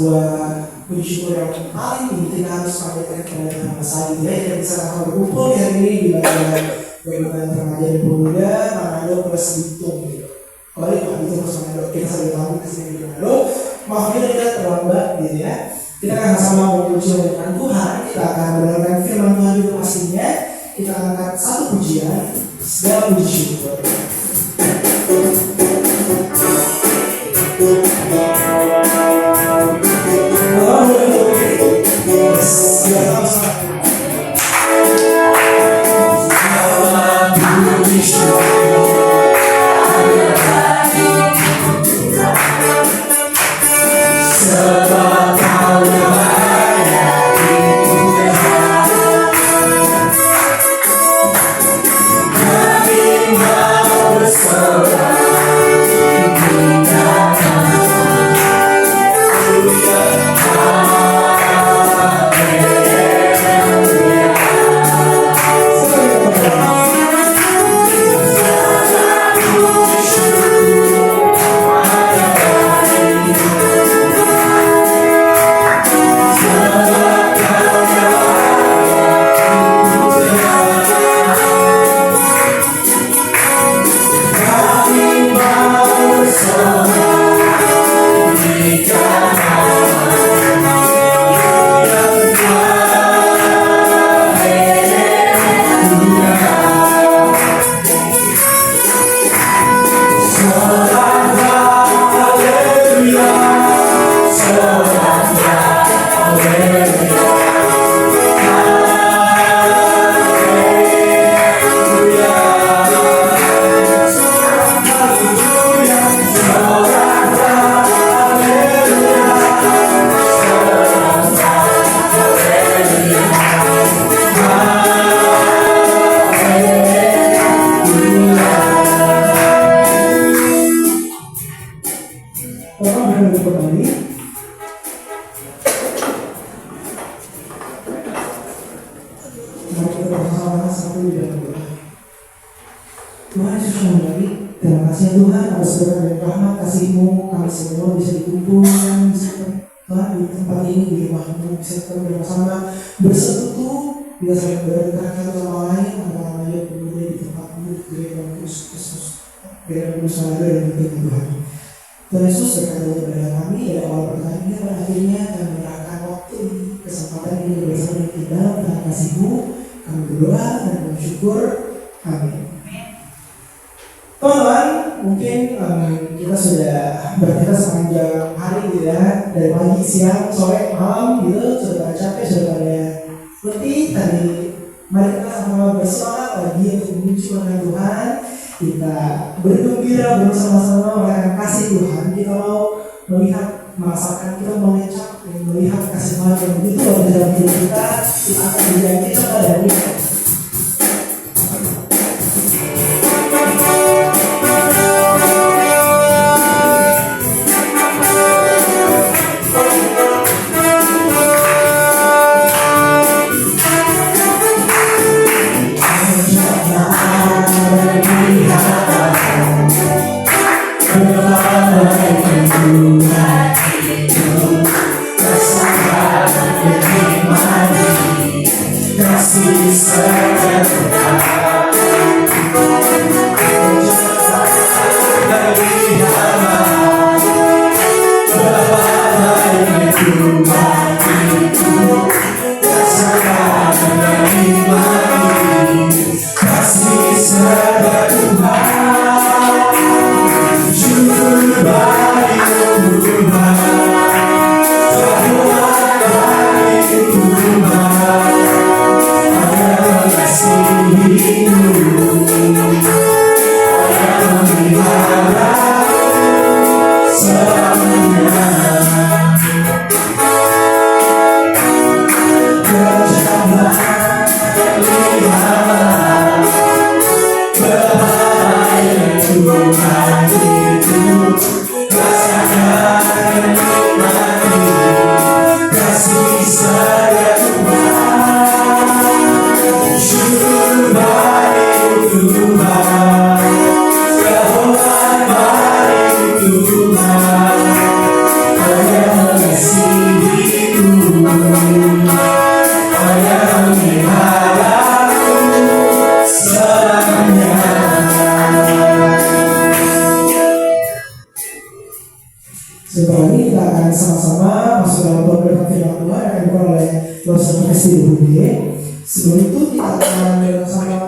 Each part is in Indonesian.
sebuah puji syukur yang paling tinggi kita harus panjatkan kepada Tuhan Maha Esa gitu ya. Kita bisa sama berkumpul hari ini di bagian remaja dan pemuda Manado plus Bitung gitu. Kalau di Bitung plus Manado kita sambil tahu kesini di Manado. Maafnya kita terlambat gitu ya. Kita akan sama memuji Tuhan. Kita akan mendengarkan firman Tuhan juga pastinya. Kita akan angkat satu pujian, segala puji syukur. Tuhan Yesus yang baik, terima kasih Tuhan atas berkat dan rahmat kasih-Mu, kami semua bisa dikumpulkan Tuhan di tempat ini, di rumah-Mu, bisa kita bersama bersekutu, bisa saling berinteraksi sama lain, sama lain pemuda di tempat-Mu, di gereja Kristus, gereja Nusantara dan di Tuhan. Tuhan Yesus berkata kepada kami dari awal pertanyaan dan akhirnya kami menyerahkan waktu ini, kesempatan ini bersama kita dalam kasih-Mu, kami berdoa dan bersyukur. Amin. Teman-teman, mungkin kita sudah beraktivitas sepanjang hari gitu ya, dari pagi, siang, sore, malam gitu, sudah pada capek, sudah pada letih. Tadi mari kita sama-sama bersemangat lagi untuk memuji Tuhan. Kita bergembira bersama-sama merayakan kasih Tuhan. Kita mau melihat merasakan, kita mau melihat kasih Tuhan yang begitu luar biasa dalam hidup kita. Kita akan menjadi contoh dari Sebentar lagi kita akan sama-sama masuk dalam program firman Tuhan yang akan dibawa oleh Dosen SDUB. Sebelum itu kita akan bersama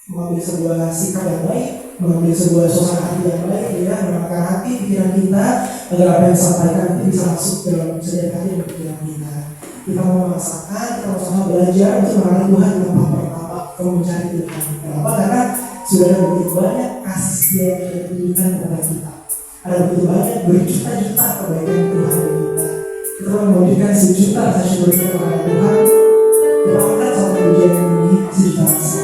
mengambil sebuah sikap yang baik, mengambil sebuah suasana hati yang baik, ya, menenangkan hati pikiran kita agar apa yang disampaikan itu bisa masuk dalam kesadaran hati dan pikiran kita. Kita mau merasakan, kita mau sama belajar untuk mengenal Tuhan dalam pertama kalau mencari Tuhan. Kenapa? Karena sudah ada begitu banyak kasih setia yang diberikan kepada kita. Ada begitu banyak berjuta-juta kebaikan Tuhan bagi kita. Kita memberikan sejuta rasa syukur kita kepada Tuhan. Dan angkat satu pujian yang ini sejuta rasa.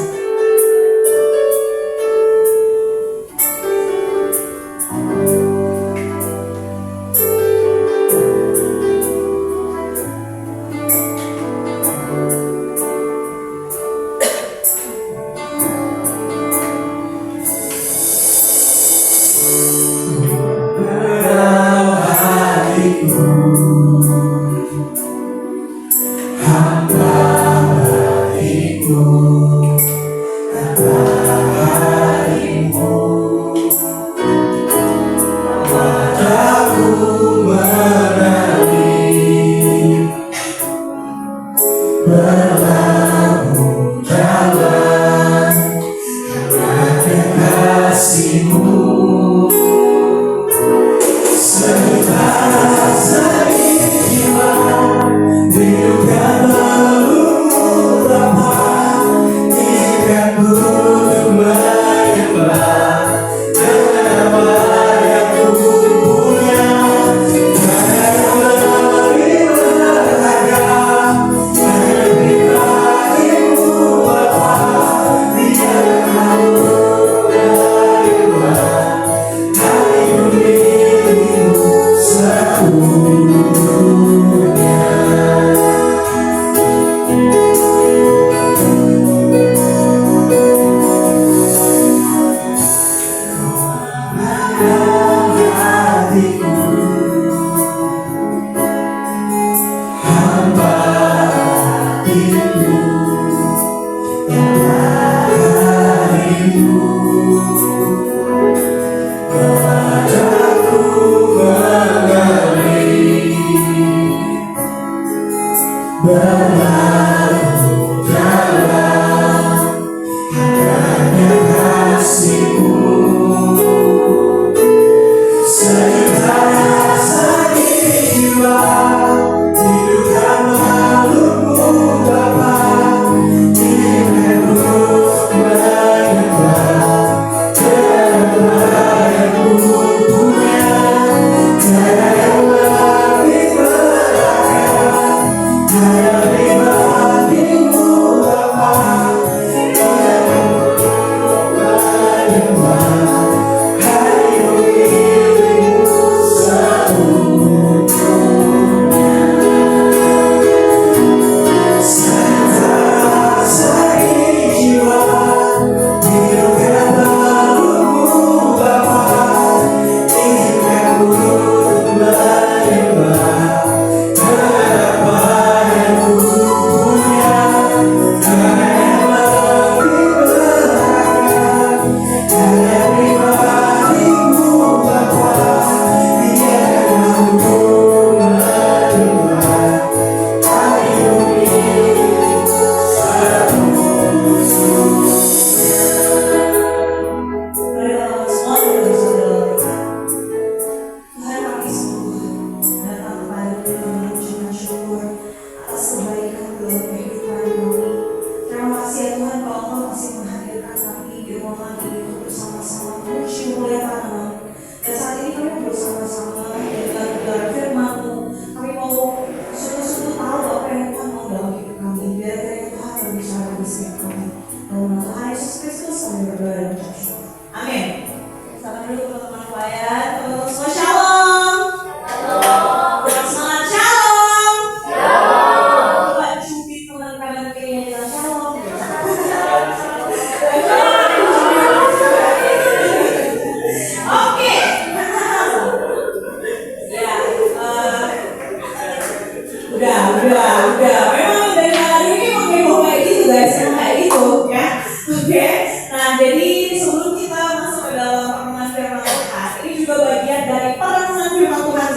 Jadi sebelum kita masuk ke dalam pertemuan firman Tuhan, ini juga bagian dari perenungan firman Tuhan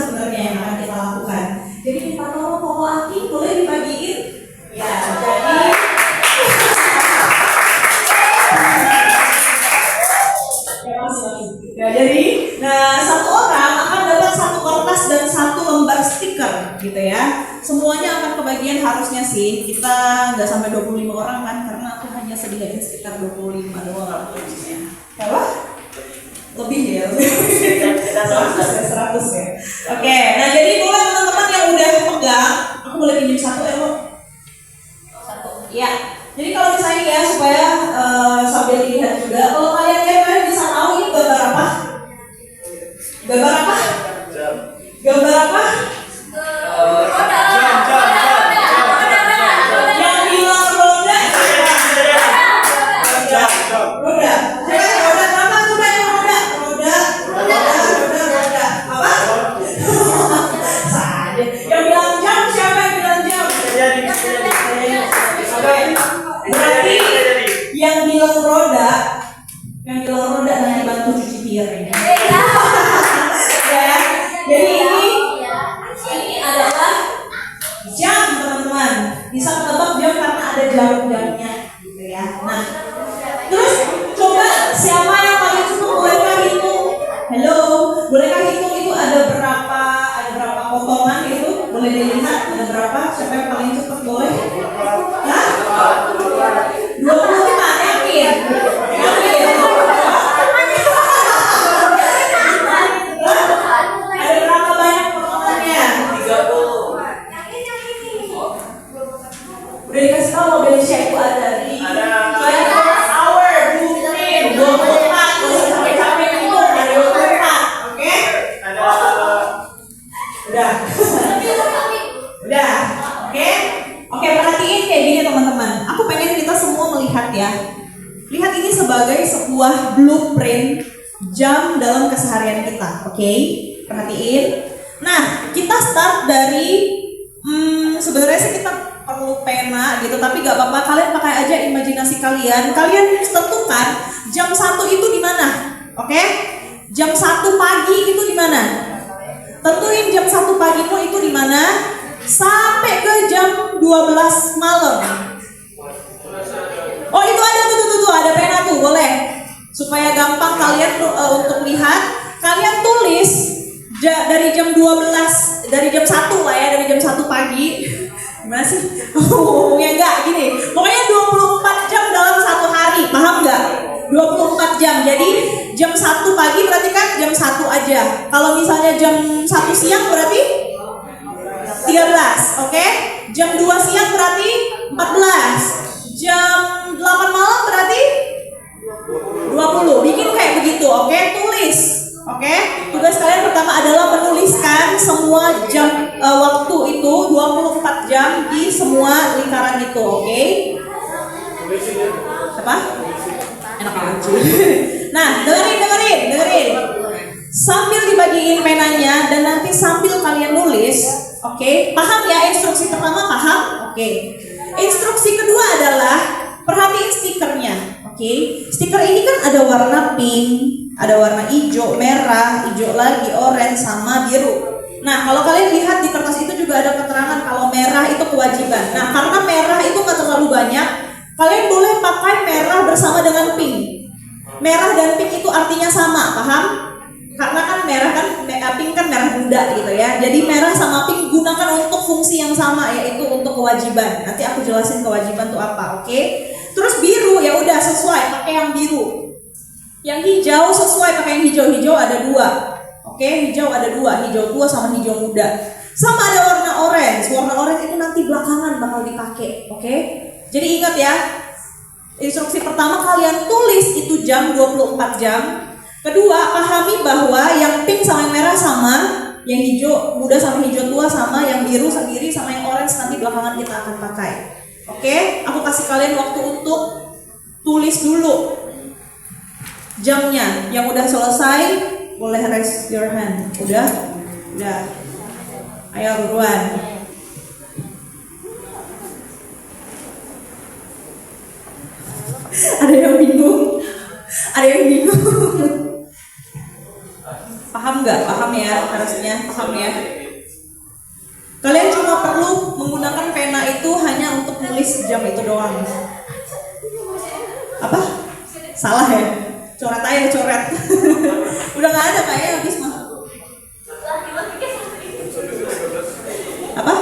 ya. Semuanya akan kebagian harusnya sih. Kita nggak sampai 25 orang kan, karena aku hanya sediain sekitar 25 doang harusnya. Apa? Lebih ya, 100 ya. Oke, nah jadi boleh teman-teman yang udah pegang, aku boleh pinjam satu ya lo? Satu, ya. Jadi kalau misalnya ya supaya sambil dilihat juga, kalau kalian bisa tahu ini gambar apa? Gambar apa? Gambar apa? Yang bilang roda. Roda. Roda apa tuh yang roda? Roda. Apa? Saja. Yang bilang jam siapa yang bilang jam? Berarti yang bilang roda nanti bantu cuci piring. Ya. Jadi ini adalah jam teman-teman. Bisa ketebak jam karena ada jarum-jamnya gitu ya. Nah, terus coba siapa yang paling cepat bolehkah hitung? Halo, bolehkah hitung itu ada berapa potongan itu? Boleh dilihat ada berapa? Siapa yang paling cepat boleh? Hah? 24 yakin? Ada berapa banyak potongannya? 30. Udah dikasih tahu Mobilisya itu ada di hour, blueprint, 24, gak usah capek-capek itu, ada 24, oke? Udah, oke, perhatiin kayak gini teman-teman. Aku pengen kita semua melihat ya. Lihat ini sebagai sebuah blueprint jam dalam keseharian kita, oke? Perhatiin. Nah, kita start dari sebenarnya sih kita perlu pena gitu, tapi gak apa-apa, kalian pakai aja imajinasi kalian. Kalian tentukan jam 1 itu di mana, oke? Jam 1 pagi itu di mana? Tentuin jam 1 pagimu itu di mana sampai ke jam 12 malam. Oh itu ada tuh ada pena tuh, boleh. Supaya gampang kalian untuk lihat, kalian tulis dari jam 12, dari jam 1 lah ya, dari jam 1 pagi. Gimana sih? Ya enggak, gini. Pokoknya 24 jam dalam satu hari, paham enggak? 24 jam, jadi jam 1 pagi berarti kan jam 1 aja. Kalau misalnya jam 1 siang berarti 13, oke? Jam 2 siang berarti 14. Jam 8 malam berarti 20. Bikin kayak begitu, oke? Tulis, oke? Tugas kalian pertama adalah menuliskan semua jam waktu itu 24 jam di semua lingkaran itu, oke? Apa? Enak aja. Nah, dengerin. Sambil dibagiin penanya dan nanti sambil kalian nulis, oke? Paham ya instruksi pertama, paham? Oke. Instruksi kedua adalah perhatiin stikernya, oke? Stiker ini kan ada warna pink, ada warna hijau, merah, hijau lagi, oranye, sama biru. Nah, kalau kalian lihat di kertas itu juga ada keterangan kalau merah itu kewajiban. Nah, karena merah itu nggak terlalu banyak, kalian boleh pakai merah bersama dengan pink. Merah dan pink itu artinya sama, paham? Karena kan merah kan, pink kan merah muda gitu ya. Jadi merah sama pink gunakan untuk fungsi yang sama, yaitu untuk kewajiban. Nanti aku jelasin kewajiban itu apa, oke? Terus biru ya udah sesuai, pakai yang biru. Yang hijau sesuai, pakai yang hijau. Hijau ada 2, oke? Hijau ada 2, hijau tua sama hijau muda. Sama ada warna orange. Warna orange itu nanti belakangan bakal dipakai, oke? Jadi ingat ya, instruksi pertama kalian tulis itu jam 24 jam. Kedua, pahami bahwa yang pink sama yang merah sama, yang hijau muda sama hijau tua sama, yang biru sendiri sama yang orange nanti belakangan kita akan pakai. Oke, aku kasih kalian waktu untuk tulis dulu jamnya. Yang udah selesai boleh raise your hand. Udah. Ayo buruan. Ada yang bingung. Paham nggak? Paham ya, harusnya paham ya. Kalian cuma perlu menggunakan pena itu hanya untuk nulis jam itu doang. Apa? Salah ya? Coret aja, coret. Udah nggak ada kayaknya habis mah. Apa?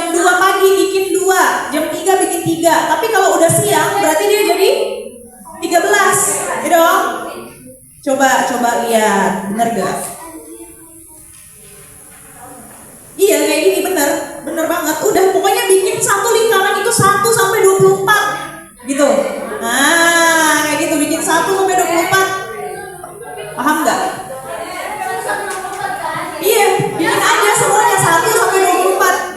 jam 2 pagi bikin 2, jam 3 bikin 3. Tapi kalau udah siang berarti dia jadi 13. Ya dong? Coba lihat, bener gak? Iya kayak gini, bener banget. Udah pokoknya bikin satu lingkaran itu 1 sampai 24 gitu. Nah kayak gitu, bikin 1 sampai 24. Paham gak? Iya, bikin aja semuanya 1 sampai 24.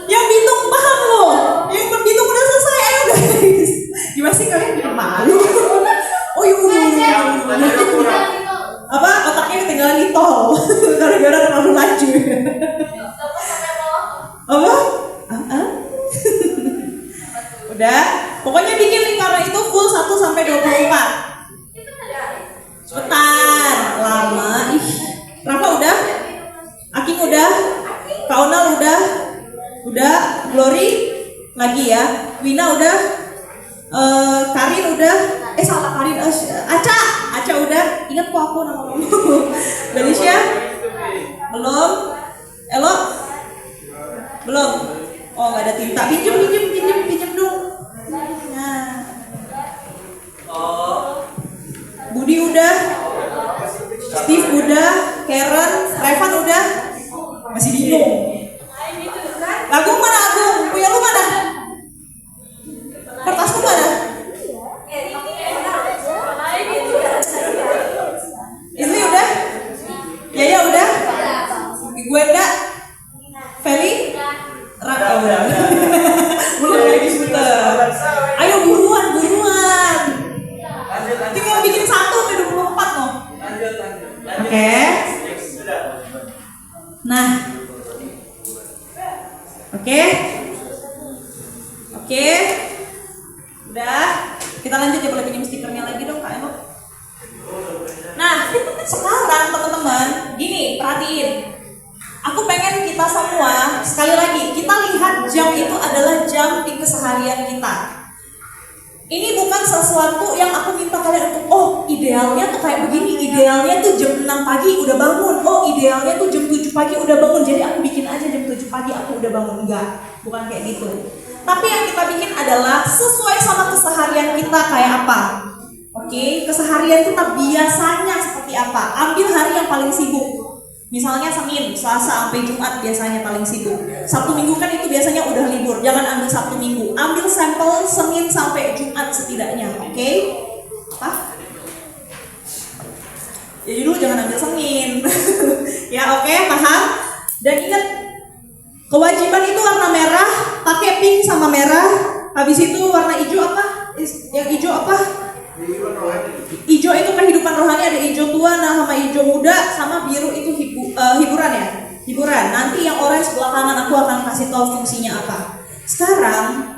Yang Bitung paham loh. Yang Bitung udah selesai, ayo guys. Gimana sih kalian bikin malu? Oh iya, apa otaknya ketinggalan di tol gara-gara terlalu laju. Apa? Udah, pokoknya bikin lingkaran itu full 1 sampai 24. Cepetan, lama. Ih, Rafa udah? Aking udah? Kak Onal udah? Udah? Glory? Lagi ya? Wina udah? Karin udah? Salah Karin. Aca udah? Ingat kok aku nama kamu. Belisha? Belum? Elo? Belum? Oh gak ada tinta. Pinjem dong. Nah. Budi udah? Steve udah? Karen? Revan udah? Masih bingung. Agung mana Agung? Punya lu mana? Kertasmu mana? Izli udah? Yaya udah? Gue enggak? Feli? Raka udah? Belum lagi sebentar. Ayo buruan. Tinggal bikin 1 sampai 24 loh. Oke. Nah. Oke. Udah. Kita lanjut ya, boleh pinjam stikernya lagi dong Kak Eno. Nah, sekarang teman-teman, gini, perhatiin. Aku pengen kita semua, sekali lagi, kita lihat jam itu adalah jam di keseharian kita. Ini bukan sesuatu yang aku minta kalian untuk, oh idealnya tuh kayak begini, idealnya tuh jam 6 pagi udah bangun, oh idealnya tuh jam 7 pagi udah bangun, jadi aku bikin aja jam 7 pagi aku udah bangun. Enggak, bukan kayak gitu. Tapi yang kita bikin adalah sesuai sama keseharian kita kayak apa. Oke, keseharian kita biasanya seperti apa. Ambil hari yang paling sibuk. Misalnya Senin, Selasa sampai Jumat biasanya paling sibuk. Sabtu Minggu kan itu biasanya udah libur. Jangan ambil Sabtu Minggu. Ambil sampel Senin sampai Jumat setidaknya. Oke? Apa? Jadi dulu jangan ambil Senin. Ya oke, paham? Dan ingat, kewajiban itu warna merah, pakai pink sama merah. Habis itu warna hijau apa? Yang hijau apa? Hijau itu kehidupan rohani, ada hijau tua, nah sama hijau muda, sama biru itu hiburan ya, hiburan. Nanti yang orange belakangan aku akan kasih tahu fungsinya apa. Sekarang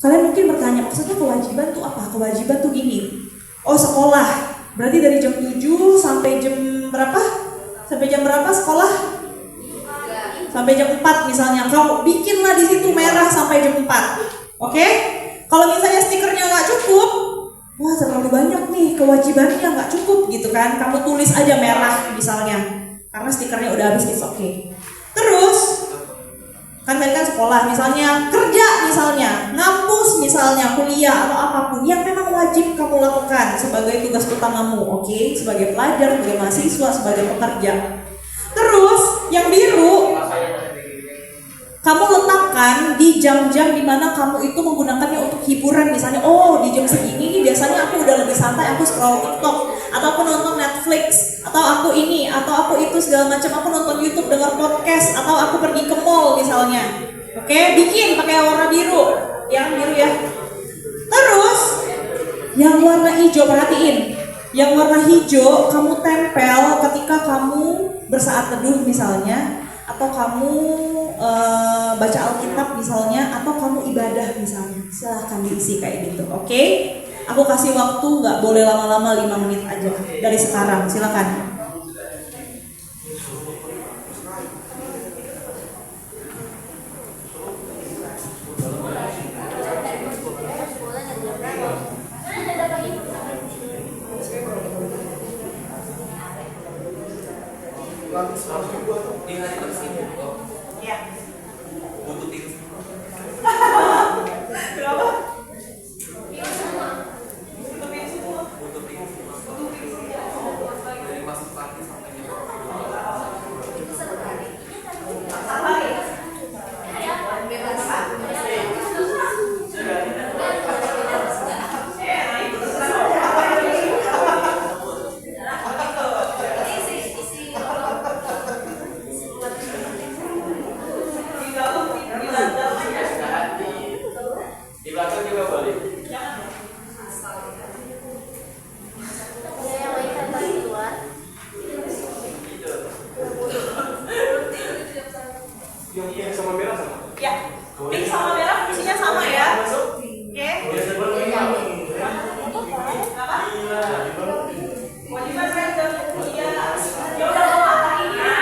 kalian mungkin bertanya, maksudnya kewajiban tuh apa? Kewajiban tuh gini. Oh sekolah, berarti dari jam 7 sampai jam berapa? Sampai jam berapa sekolah? Sampai jam 4 misalnya. Kau bikinlah di situ merah sampai jam 4. Oke? Kalau misalnya stikernya nggak cukup, wah terlalu banyak nih kewajibannya, nggak cukup gitu kan, kamu tulis aja merah misalnya karena stikernya udah habis, it's okay. Terus kan tadi kan sekolah, misalnya kerja, misalnya ngampus, misalnya kuliah atau apapun yang memang wajib kamu lakukan sebagai tugas utamamu, oke? Sebagai pelajar, sebagai mahasiswa, sebagai pekerja. Terus yang biru kamu letakkan di jam-jam dimana kamu itu menggunakannya untuk hiburan. Misalnya, oh di jam segini nih biasanya aku udah lebih santai, aku scroll TikTok, atau aku nonton Netflix, atau aku ini, atau aku itu segala macam, aku nonton YouTube, dengar podcast, atau aku pergi ke mall misalnya. Oke, bikin pakai warna biru, yang biru ya. Terus yang warna hijau, perhatiin, yang warna hijau kamu tempel ketika kamu bersaat teduh misalnya, atau kamu baca Alkitab misalnya, atau kamu ibadah misalnya, silahkan diisi kayak gitu, oke? Aku kasih waktu, nggak boleh lama-lama, 5 menit aja dari sekarang, silakan. Di hari tersibuk kok. Iya. Butuh tim. Berapa? Butuh tim. Dari masuk pagi sampai jam. Di belakang juga boleh. Yang pink sama merah sama? Ya. Pink sama merah fungsinya sama ya. Oke. Apa? Wajiban saya udah iya. Ya udah mau apa ini ya?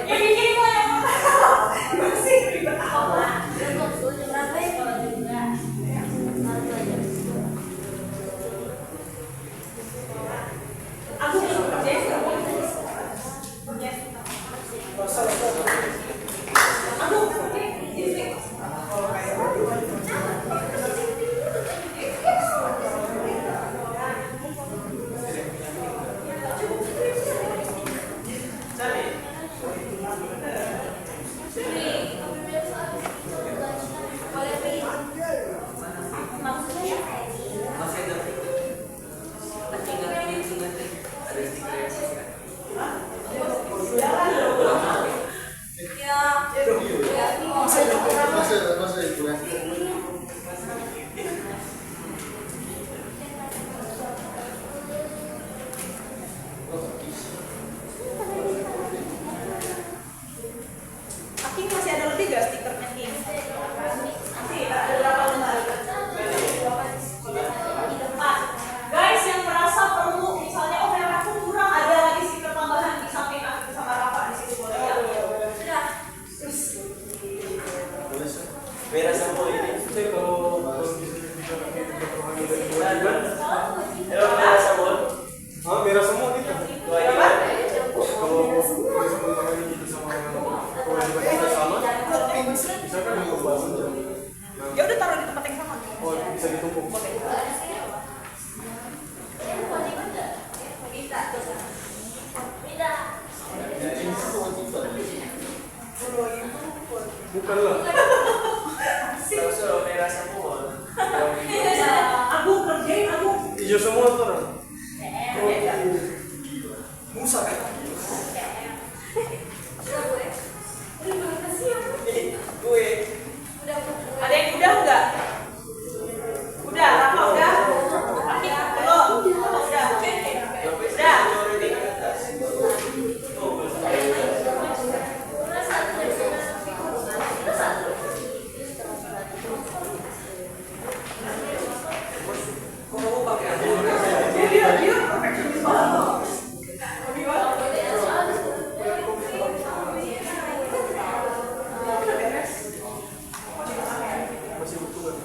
Ya bikin mau yang masih ribet apa? Aku Masih ada ada stiker yang sisa. Masa itu ya? Aki masih ada lebih gak stikernya Ki? Masih ada berapa lembar? Empat. Guys yang merasa perlu misalnya oh merah aku kurang ada lagi stiker tambahan di samping aku sama Rafa di situ boleh ya? Sudah. Merah sama ini. Saya kalau bisa Merah sama. merah semua kita. Dua ini kan? Kalau sama gitu sama kewajiban kita sama, bisa kan dibahas aja. Ya udah taruh di tempat yang sama. Oh, bisa ditumpuk. Bukan lah. Suruh merah semua. Aku kerjain aku. Hijau semua sekarang. Musa kan? Gue. Ada yang udah enggak? Udah, Rafa udah? Aki belum? Udah. Udah. Kok kamu pakai aja? Dia perfeksionis banget. Masih butuh kan?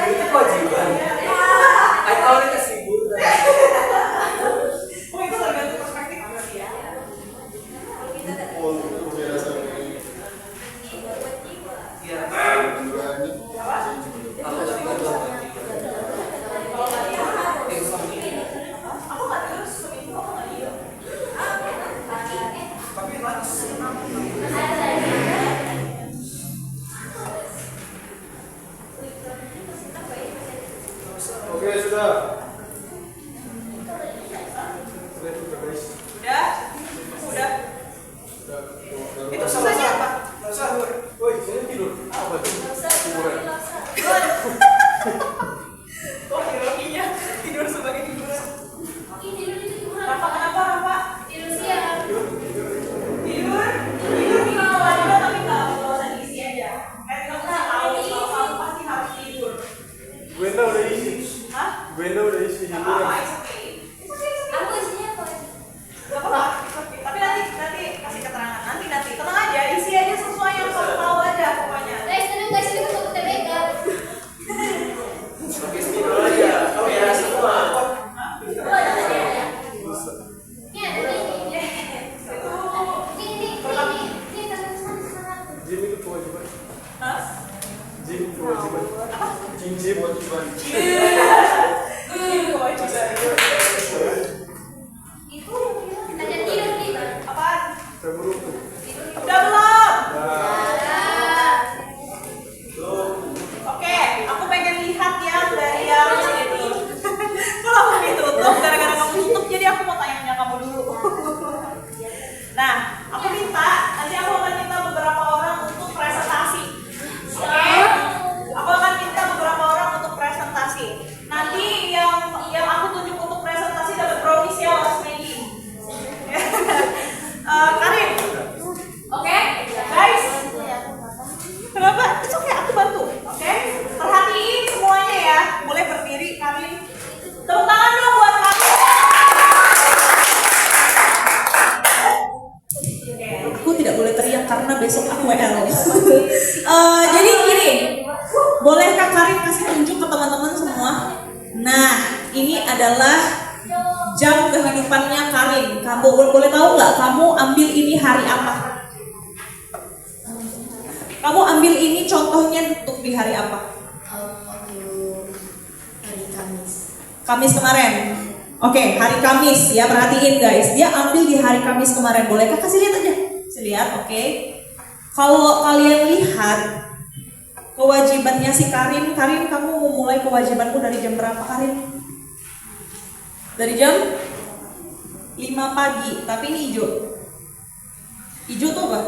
Itu kewajiban. I already kesibuk. Oh itu tergantung perspektif berarti ya. Oh, itu merah sama ini. Iya. Dua ini. Aku tadi kan dua baju. Sama ini. Aku nggak terus seminggu aku nggak iya. Tapi langsung. Oke, sudah. Sudah guys. Udah? Udah. Sudah. Itu sambelnya apa? Sahur. Woi, ini tidur. Apa tuh? Kuburan. Oh iroниnya tidur sebagai hiburan. Rafa kenapa Rafa? Tidur? Tidur di kamar juga tapi nggak usah diisi aja. Kita pasti tahu kalau kamu pasti harus tidur. Gwenda udah isi. Hah? Gwenda udah isi Nggak hiburan. apa-apa, it's okay. Nggak apa-apa, it's okay. Tapi nanti kasih keterangan. Nanti tenang aja, isi aja sesuai yang kamu tahu aja pokoknya. Guys, tenang guys, ini Cincin kewajiban. Ini kewajiban. Ada tidur nih. Apaan? Terberuntung. Udah belum? Nah. Oke, aku pengen lihat ya dari yang ini. Kalau aku ditutup, gara-gara kamu tutup, jadi aku mau tanya kamu dulu. Nah, aku minta, nanti aku akan minta beberapa orang untuk presentasi. Oke? Aku akan minta beberapa orang untuk presentasi. Nanti yang aku tunjuk untuk presentasi dapat brownies ya, Mas Maggie. Karim. Oke, guys. Kenapa? It's okay, aku bantu. Oke? Perhatiin semuanya ya. Boleh berdiri, Karim. Tepuk tangan dong buat kamu. Aku tidak boleh teriak karena besok aku WL. Jadi gini, bolehkah Karim kasih tunjuk ke teman-teman semua? Nah, ini adalah jam kehidupannya Karim. Kamu boleh tahu nggak? Kamu ambil ini hari apa? Kamu ambil ini contohnya untuk di hari apa? Hari Kamis. Kamis kemarin. Oke, hari Kamis ya, perhatiin guys. Dia ambil di hari Kamis kemarin. Bolehkah kasih lihat aja? Kasih lihat, oke. Kalau kalian lihat kewajibannya si Karin, kamu mau mulai kewajibanmu dari jam berapa, Karin? Dari jam 5 pagi, tapi ini hijau. Hijau tuh apa?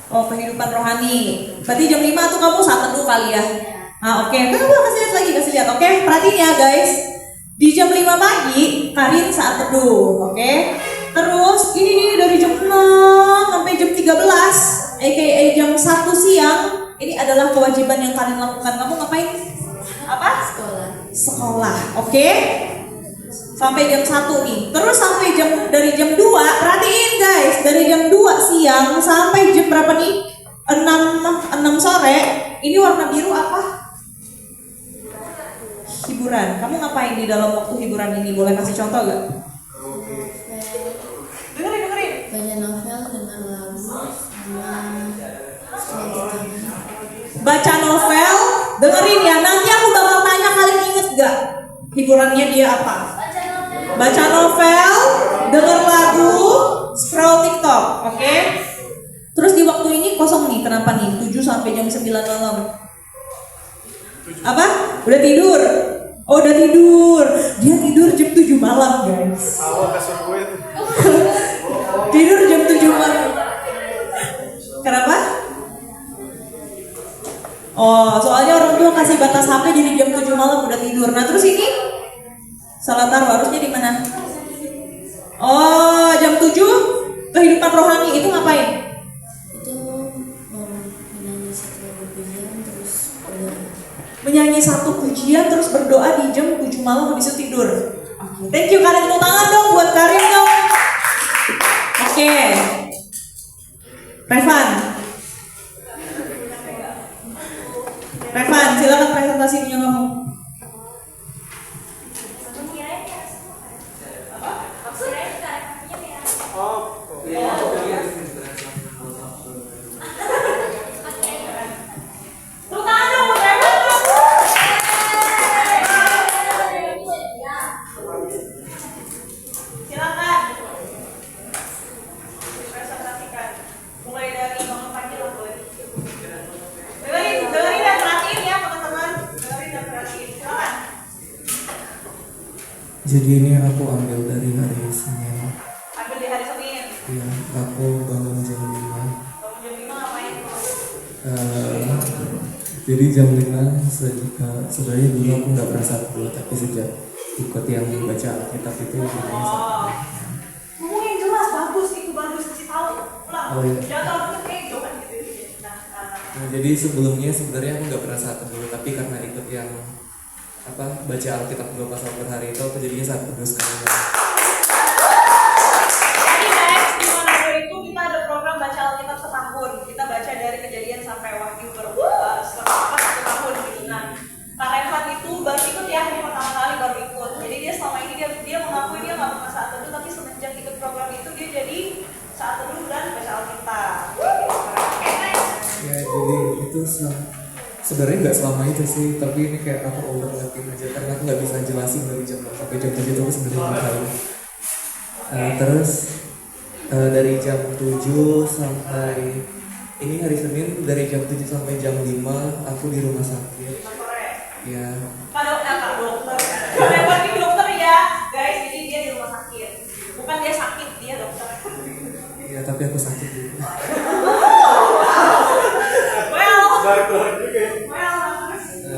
Oh, kehidupan rohani. Berarti jam 5 tuh kamu saat teduh kali ya? Nah, oke. Coba kasih lihat lagi, kasih lihat. Oke, perhatiin ya guys. Di jam 5 pagi, Karin saat teduh, oke? Terus ini dari jam 6 sampai jam 13, aka jam 1 siang, ini adalah kewajiban yang Karin lakukan. Kamu ngapain? Apa? Sekolah, oke? Sampai jam 1 nih. Terus sampai dari jam 2, perhatiin guys, dari jam 2 siang sampai jam berapa nih? 6 sore. Ini warna biru apa? Hiburan. Kamu ngapain di dalam waktu hiburan ini? Boleh kasih contoh gak? Dengerin. Baca novel, dengar lagu, sama Baca novel, dengerin ya. Nanti aku bakal tanya, kalian inget gak hiburannya dia apa? Baca novel, denger lagu, scroll TikTok, oke? Terus di waktu ini kosong nih, kenapa nih? 7 sampai jam 9 malam. Apa? Udah tidur? Oh, udah tidur. Dia tidur jam 7 malam, guys. Awal kasur gue tuh. Tidur jam 7 malam. Kenapa? Oh, soalnya orang tua kasih batas HP jadi jam 7 malam udah tidur. Nah, terus ini salat taruh harusnya di mana? Oh, jam 7 kehidupan rohani itu ngapain? itu menyanyi satu pujian terus Menyanyi satu pujian terus berdoa di jam 7 malam habis itu tidur. Oke. Thank you Karin, tepuk tangan dong buat Karin dong. Oke. Revan, silakan presentasinya kamu. Tepuk tangan dong buat Revan dong. Silakan. Presentasikan. Mulai dari bangun pagi lah boleh. Dengerin dan perhatiin ya teman-teman. Dengerin dan perhatiin. Silakan. Jadi ini aku ambil dari hari Senin. Ambil di hari Senin. Ya, aku bangun jam 5. Bangun jam 5 ngapain? Jadi jam 5 sebenarnya dulu aku nggak merasa dulu, tapi sejak ikut yang baca Alkitab itu jadinya Oh. Ngomong yang jelas, bagus itu bagus kasih tahu. Ulang. Oh, iya. Jangan terlalu kayak coba gitu. Nah, jadi sebelumnya sebenarnya aku nggak pernah saat teduh, tapi karena ikut yang baca Alkitab 2 pasal per hari itu aku jadinya saat teduh sekali. Jadi guys, di Manado itu kita ada program baca Alkitab setahun. Kita baca dari Kejadian sampai Wahyu selama 1 tahun gitu. Nah, Kak Revan itu baru ikut ya, ini pertama kali baru ikut. Jadi dia selama ini dia mengakui dia nggak pernah saat teduh, tapi semenjak ikut program itu dia jadi saat teduh dan baca Alkitab. Ya, jadi itu Sebenarnya nggak selama itu sih, tapi ini kayak aku overlapping aja karena aku nggak bisa jelasin dari jam 6 sampai jam 7 itu aku sebenarnya belum tahu. Terus dari jam 7 sampai ini hari Senin, dari jam 7 sampai jam 5 aku di rumah sakit. Ya. Kak dokter. Karena ini dokter ya, guys. Jadi dia di rumah sakit. Bukan dia sakit, dia dokter. Ya tapi aku sakit juga.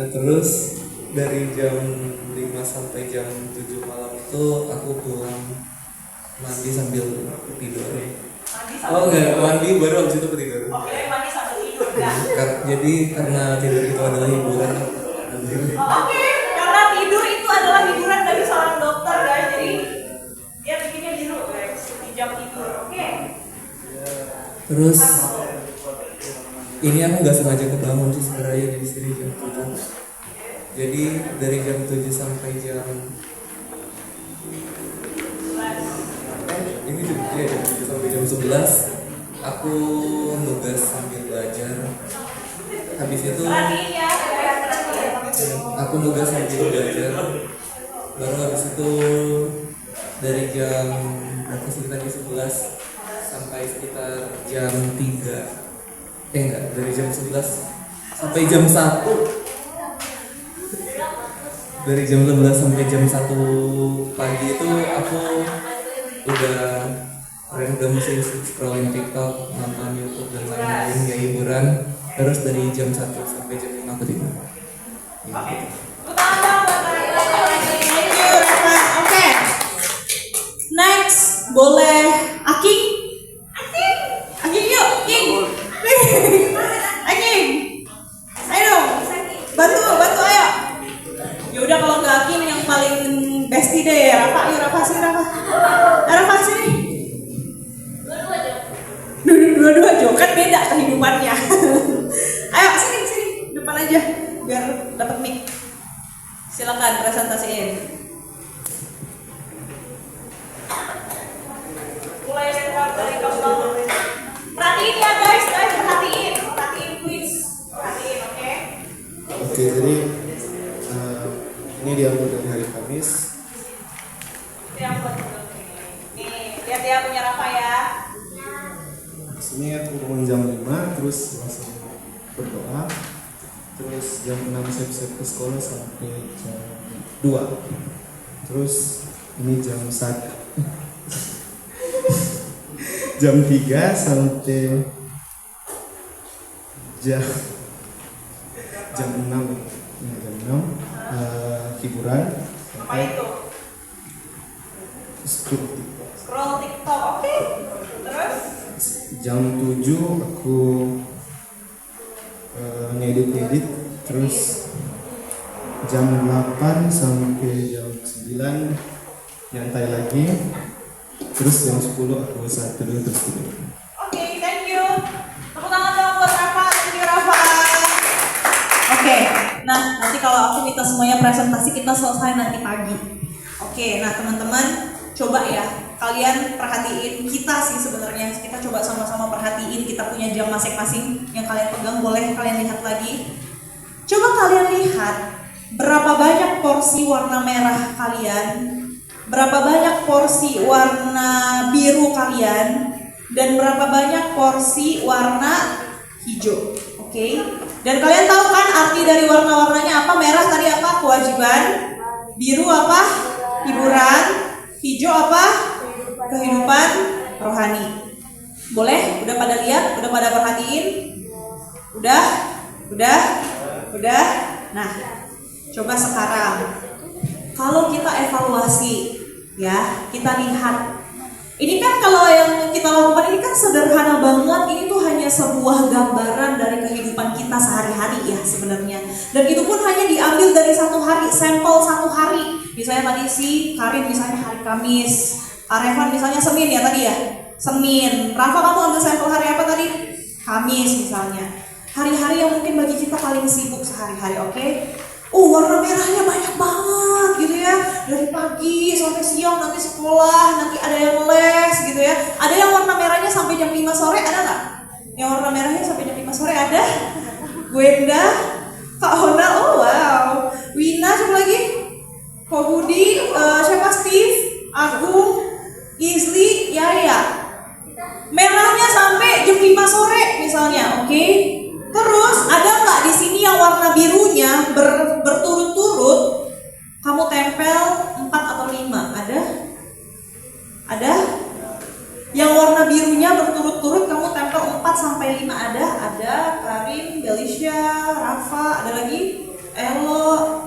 Terus dari jam 5 sampai jam 7 malam itu aku pulang mandi sambil tidur. Oh enggak, mandi baru habis itu tidur. Oke, mandi sambil tidur ya. Jadi karena tidur itu adalah hiburan. Oke, karena tidur itu adalah hiburan bagi seorang dokter guys. Jadi dia bikinnya biru guys di jam tidur. Oke. Terus ini aku nggak sengaja kebangun sih sebenarnya dari sini jam 7. Jadi dari jam 7 sampai jam ini juga jam 7 sampai jam 11 aku nugas sambil belajar. Habis itu Perhatiin ya, perhatiin. aku nugas sambil belajar. Baru habis itu dari jam berapa sih tadi 11 sampai sekitar jam 3. Enggak, dari jam 11 sampai jam 1. Dari jam 11 sampai jam 1 pagi itu aku udah random sih scrolling TikTok, nonton YouTube dan lain-lain ya hiburan. Terus dari jam 1 sampai jam 5 aku tidur. Oke. Thank you, Rafa. Oke. Next, boleh Aking? Aking yuk, King. Aking. Ayo dong. Bantu ayo. Ya udah kalau nggak Aking yang paling bestie deh, Rafa. Yuk Rafa sini Rafa. Rafa sini. Dua-dua Jo kan beda kehidupannya. Ayo sini depan aja biar dapat mic. Silakan presentasiin. Mulai dari kamu. Perhatiin ya guys, perhatiin please. Perhatiin, oke? Oke, jadi ini diambil dari hari Kamis. Yang buat nih, lihat ya punya Rafa ya. Di sini aku bangun jam 5, terus langsung berdoa. Terus jam 6 siap-siap ke sekolah sampai jam 2. Terus ini jam 1. Jam 3 sampai jam 6. Ya, jam 6 hiburan Apa sampai itu? Scroll TikTok, oke? Terus? jam 7 aku ngedit, terus jam 8 sampai jam 9 nyantai lagi, terus jam 10 aku saat tidur terus tidur. Oke, thank you. Tepuk tangan dong buat Rafa, thank you Rafa. Oke, nah nanti kalau aku minta semuanya presentasi kita selesai nanti pagi. Oke, nah teman-teman coba ya kalian perhatiin kita sih sebenarnya, kita coba sama-sama perhatiin, kita punya jam masing-masing yang kalian pegang, boleh kalian lihat lagi. Coba kalian lihat berapa banyak porsi warna merah kalian, berapa banyak porsi warna biru kalian, dan berapa banyak porsi warna hijau. Oke? Dan kalian tahu kan arti dari warna-warnanya apa? Merah tadi apa? Kewajiban. Biru apa? Hiburan. Hijau apa? Kehidupan rohani. Boleh? Udah pada lihat? Udah pada perhatiin? Udah? Nah, coba sekarang kalau kita evaluasi ya, kita lihat. Ini kan kalau yang kita lakukan ini kan sederhana banget, ini tuh hanya sebuah gambaran dari kehidupan kita sehari-hari ya sebenarnya. Dan itu pun hanya diambil dari satu hari, sampel satu hari. Misalnya tadi si Karin misalnya hari Kamis, Revan misalnya Senin ya tadi ya, Senin. Rafa kamu ambil sampel hari apa tadi? Kamis misalnya. Hari-hari yang mungkin bagi kita paling sibuk sehari-hari, oke? Warna merahnya banyak banget gitu ya. Dari pagi sampai siang, nanti sekolah, nanti ada yang les gitu ya. Ada yang warna merahnya sampai jam 5 sore, ada nggak? Yang warna merahnya sampai jam 5 sore ada? Gwenda? Kak Hona, oh wow. Wina, siapa lagi? Kok Budi, siapa Steve, Agung, Izli, Yaya. Merahnya sampai jam 5 sore misalnya, oke? Terus ada nggak di sini yang warna birunya berturut-turut kamu tempel 4 atau 5? Ada? Ada? Yang warna birunya berturut-turut kamu tempel 4 sampai 5 ada? Ada. Karin, Delisha, Rafa, ada lagi? Elo.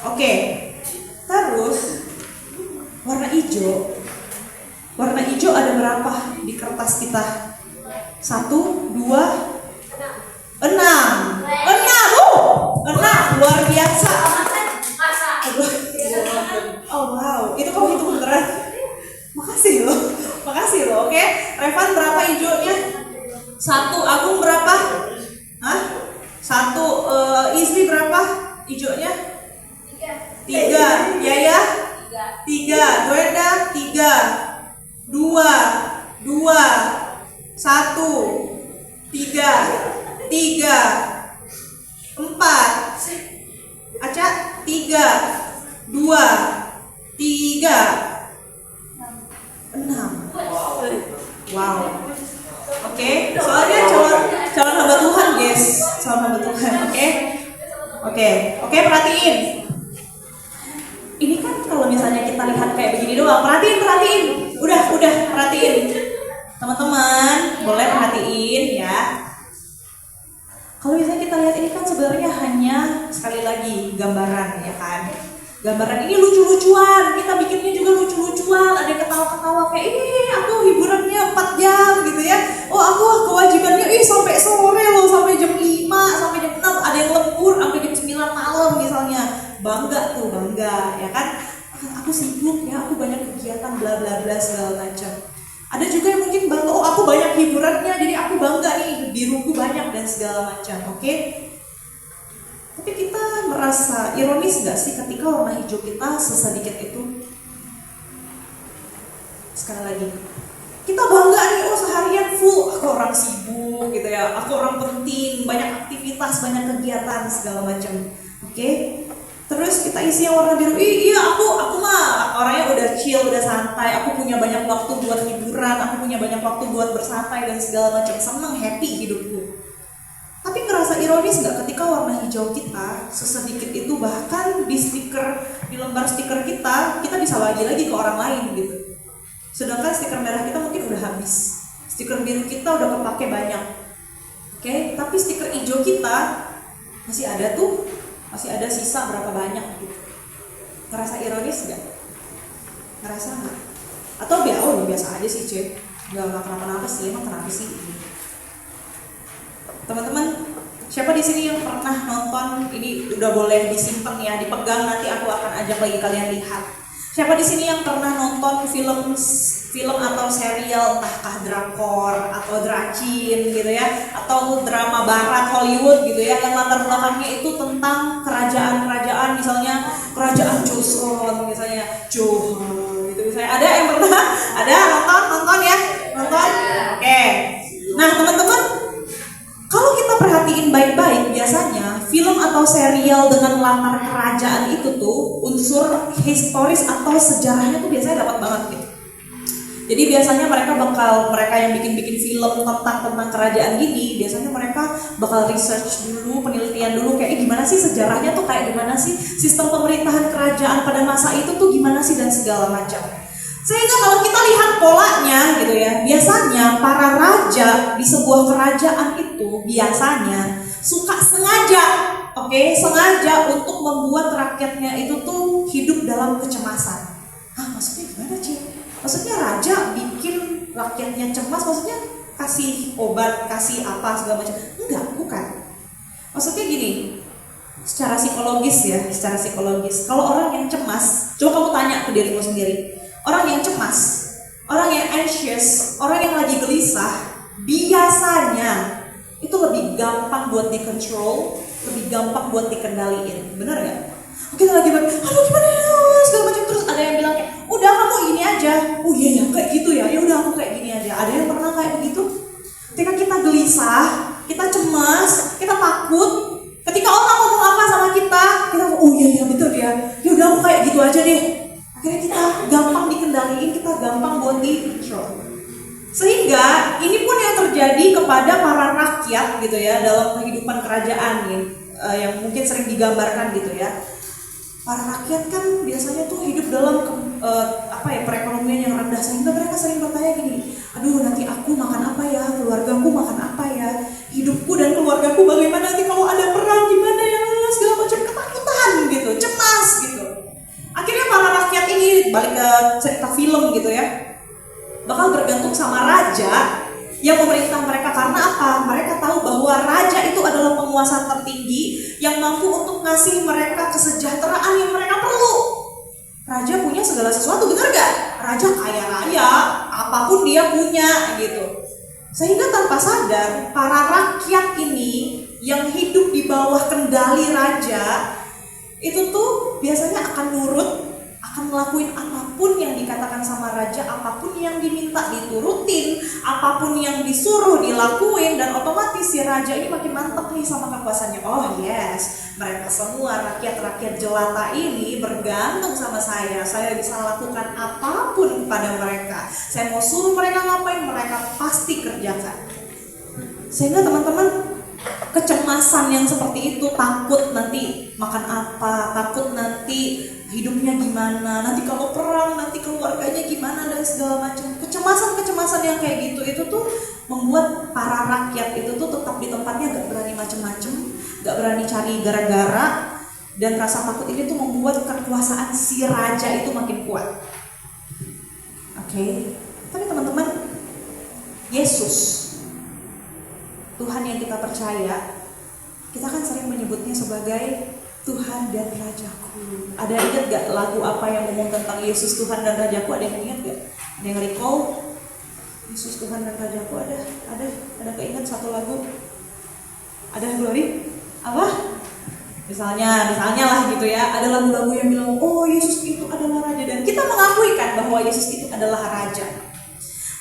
Oke. Terus warna hijau. Warna hijau ada berapa di kertas kita? 1, 2, 6. 6, luar biasa. Oh wow, itu kamu hitung beneran. Makasih loh, oke. Revan berapa hijaunya? 1, Agung berapa? Hah? 1, Izli berapa hijaunya? 3, Yaya? 3, Gwenda 3, 2, 1, 3, 3, 4, Aca 3, 2, 3, 6. Wow. Oke, soalnya calon hamba Tuhan, guys. Calon hamba Tuhan, oke? Oke, perhatiin. Ini kan kalau misalnya kita lihat kayak begini doang, perhatiin. Udah, perhatiin. Teman-teman, boleh perhatiin ya. Kalau misalnya kita lihat ini kan sebenarnya hanya sekali lagi gambaran ya kan. Gambaran ini lucu-lucuan, kita bikinnya juga lucu-lucuan, ada yang ketawa-ketawa kayak aku hiburannya 4 jam gitu ya. Oh aku kewajibannya sampai sore loh, sampai jam 5, sampai jam 6, ada yang lembur sampai jam 9 malam misalnya. Bangga ya kan. Aku sibuk ya, aku banyak kegiatan bla bla bla segala macam. Ada juga yang mungkin bangga, oh aku banyak hiburannya jadi aku bangga nih, biruku banyak dan segala macam. Oke. Tapi kita merasa ironis gak sih ketika warna hijau kita sesedikit itu? Sekali lagi, kita bangga nih, oh seharian full, aku orang sibuk gitu ya, aku orang penting, banyak aktivitas, banyak kegiatan segala macam. Oke? Terus kita isi yang warna biru, iya aku mah orangnya udah chill, udah santai, aku punya banyak waktu buat hiburan, aku punya banyak waktu buat bersantai dan segala macam, seneng, happy hidupku. Tapi ngerasa ironis nggak ketika warna hijau kita sesedikit itu bahkan di lembar stiker kita bisa bagi lagi ke orang lain gitu. Sedangkan stiker merah kita mungkin udah habis, stiker biru kita udah kepake banyak. Oke, tapi stiker hijau kita masih ada tuh, masih ada sisa berapa banyak gitu. Ngerasa ironis nggak? Ngerasa nggak? Atau biasa aja sih cek, nggak kenapa-napa sih, emang kenapa sih? Teman-teman, siapa di sini yang pernah nonton ini? Udah boleh disimpan ya, dipegang, nanti aku akan ajak lagi kalian lihat. Siapa di sini yang pernah nonton film atau serial, entahkah drakor atau dracin gitu ya, atau drama barat Hollywood gitu ya, yang latar belakangnya itu tentang kerajaan-kerajaan, misalnya kerajaan Joseon misalnya, Johan gitu misalnya. Ada yang pernah? Ada nonton ya? Nonton? Oke. Nah teman-teman, kalau kita perhatiin baik-baik, biasanya film atau serial dengan latar kerajaan itu tuh unsur historis atau sejarahnya tuh biasanya dapat banget gitu. Jadi biasanya mereka yang bikin film tentang kerajaan gini, biasanya mereka bakal research dulu, penelitian dulu kayak gimana sih sejarahnya tuh, kayak gimana sih sistem pemerintahan kerajaan pada masa itu tuh gimana sih dan segala macam. Sehingga kalau kita lihat polanya gitu ya, biasanya para raja di sebuah kerajaan itu biasanya suka sengaja untuk membuat rakyatnya itu tuh hidup dalam kecemasan. Maksudnya gimana Ci? Maksudnya raja bikin rakyatnya cemas, maksudnya kasih obat, kasih apa segala macam? Enggak, bukan. Maksudnya gini, secara psikologis. Kalau orang yang cemas, coba kamu tanya ke dirimu sendiri. Orang yang cemas, orang yang anxious, orang yang lagi gelisah, biasanya itu lebih gampang buat dikontrol, lebih gampang buat dikendaliin. Bener gak? Kita lagi gimana ya, segala macam. Terus ada yang bilang kayak, udah kamu ini aja. Oh iya ya, kayak gitu ya. Ya udah aku kayak gini aja. Ada yang pernah kayak begitu? Ketika kita gelisah, kita cemas, kita takut, ketika orang ngomong apa gitu ya dalam kehidupan kerajaan nih, yang mungkin sering digambarkan gitu ya. Para rakyat kan biasanya tuh hidup dalam perekonomian yang rendah, sehingga mereka sering bertanya gini, aduh nanti aku makan apa ya, keluargaku makan apa ya, hidupku dan keluargaku bagaimana nanti kalau ada perang gimana ya, segala macam ketakutan gitu, cemas gitu. Akhirnya para rakyat ini balik ke cerita film gitu ya, bakal bergantung sama raja yang memerintah mereka. Karena apa? Mereka tahu bahwa raja itu adalah penguasa tertinggi yang mampu untuk ngasih mereka kesejahteraan yang mereka perlu. Raja punya segala sesuatu, benar gak? Raja kaya raya, apapun dia punya gitu. Sehingga tanpa sadar, para rakyat ini yang hidup di bawah kendali raja itu tuh biasanya akan nurut, akan ngelakuin apapun yang dikatakan sama raja, apapun yang diminta diturutin, apapun yang disuruh dilakuin, dan otomatis si raja ini makin mantap nih sama kekuasaannya. Oh yes, mereka semua rakyat-rakyat jelata ini bergantung sama saya bisa lakukan apapun kepada mereka. Saya mau suruh mereka ngapain, mereka pasti kerjakan. Sehingga teman-teman, kecemasan yang seperti itu, takut nanti makan apa, takut nanti hidupnya gimana, nanti kalau perang nanti keluarganya gimana dan segala macam. Kecemasan yang kayak gitu itu tuh membuat para rakyat itu tuh tetap di tempatnya, gak berani macem-macem, gak berani cari gara-gara, dan rasa takut ini tuh membuat kekuasaan si raja itu makin kuat. Oke. Tapi teman-teman, Yesus, Tuhan yang kita percaya, kita kan sering menyebutnya sebagai Tuhan dan Rajaku. Ada ingat gak lagu apa yang ngomong tentang Yesus Tuhan dan Rajaku? Ada yang ingat gak? Ada yang recall? Yesus Tuhan dan Rajaku ada keinget satu lagu? Ada Glory? Apa? Misalnya lah gitu ya, ada lagu-lagu yang bilang, oh Yesus itu adalah Raja, dan kita mengakui kan bahwa Yesus itu adalah Raja.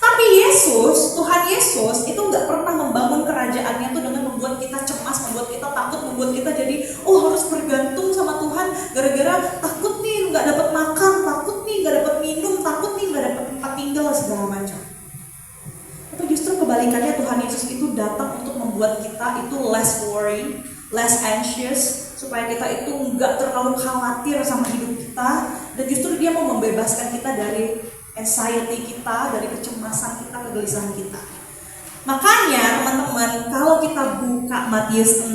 Tapi Yesus, Tuhan Yesus itu nggak pernah membangun kerajaannya itu dengan membuat kita cemas, membuat kita takut, membuat kita jadi harus bergantung sama Tuhan gara-gara takut nih nggak dapat makan, takut nih nggak dapat minum, takut nih nggak dapat tempat tinggal segala macam. Tapi justru kebalikannya, Tuhan Yesus itu datang untuk membuat kita itu less worry, less anxious, supaya kita itu nggak terlalu khawatir sama hidup kita, dan justru Dia mau membebaskan kita dari anxiety kita, dari kecemasan kita, kegelisahan kita. Makanya teman-teman, kalau kita buka Matius 6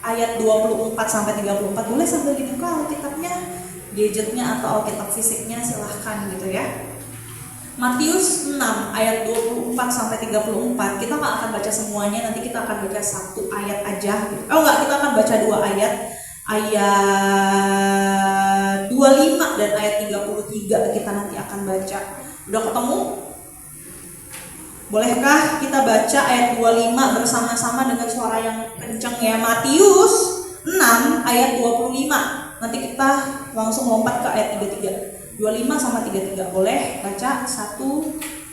ayat 24 sampai 34, boleh sambil dibuka Alkitabnya, gadgetnya atau Alkitab fisiknya, silahkan gitu ya. Matius 6 ayat 24 sampai 34, kita nggak akan baca semuanya, nanti kita akan baca satu ayat aja. Kita akan baca dua ayat. Ayat 25 dan ayat 33 kita nanti akan baca. Udah ketemu? Bolehkah kita baca ayat 25 bersama-sama dengan suara yang kencang ya? Matius 6 ayat 25. Nanti kita langsung lompat ke ayat 33. 25 sama 33. Boleh baca? 1,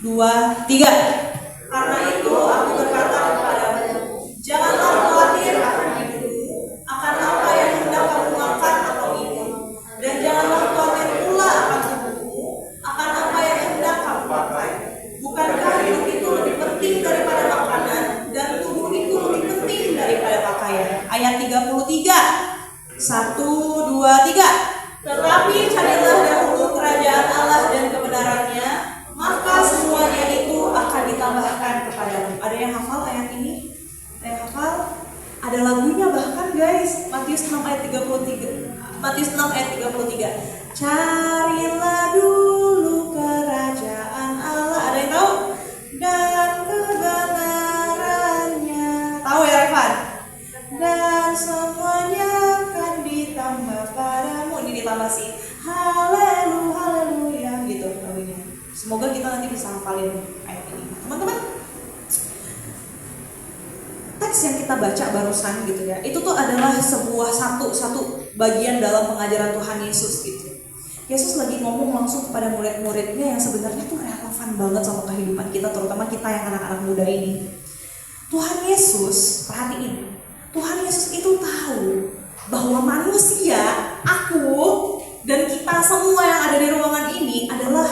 2, 3. Karena itu aku berkata kepadamu, janganlah khawatir akan hidupmu, akan apa yang hendak kamu makan atau minum, dan janganlah khawatir pula akan tubuhmu, akan apa yang hendak kamu pakai. Bukankah hidup itu lebih penting daripada makanan, dan tubuh itu lebih penting daripada pakaian? Ayat 33. 1, 2, 3. Tetapi carilah dahulu kerajaan Allah dan kebenarannya, maka semuanya itu akan ditambahkan kepadamu. Ada yang hafal ayat ini? Ada yang hafal? Ada lagunya bahkan guys. Matius 6 ayat 33. Matius 6 ayat 33. Carilah dulu kerajaan Allah. Ada yang tahu? Dan kebenarannya. Tahu ya Revan? Dan semuanya akan ditambah padamu. Ini ditambah sih. Haleluya gitu lagunya. Semoga kita nanti bisa hafalin ayat ini. Teman-teman, teks yang kita baca barusan gitu ya, itu tuh adalah sebuah satu bagian dalam pengajaran Tuhan Yesus gitu. Yesus lagi ngomong langsung kepada murid-muridnya yang sebenarnya tuh relevan banget sama kehidupan kita, terutama kita yang anak-anak muda ini. Tuhan Yesus, perhatiin, Tuhan Yesus itu tahu bahwa manusia, aku, dan kita semua yang ada di ruangan ini adalah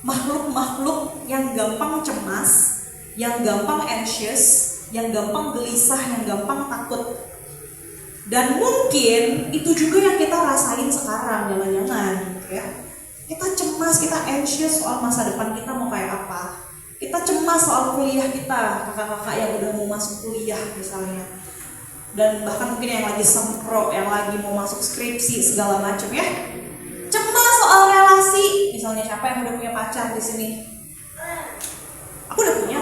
makhluk-makhluk yang gampang cemas, yang gampang anxious, yang gampang gelisah, yang gampang takut. Dan mungkin itu juga yang kita rasain sekarang, jangan-jangan gitu ya. Kita cemas, kita anxious soal masa depan kita mau kayak apa. Kita cemas soal kuliah kita, kakak-kakak yang udah mau masuk kuliah misalnya. Dan bahkan mungkin yang lagi sempro, yang lagi mau masuk skripsi segala macam ya. Cemas soal relasi, misalnya siapa yang udah punya pacar di sini? Aku udah punya.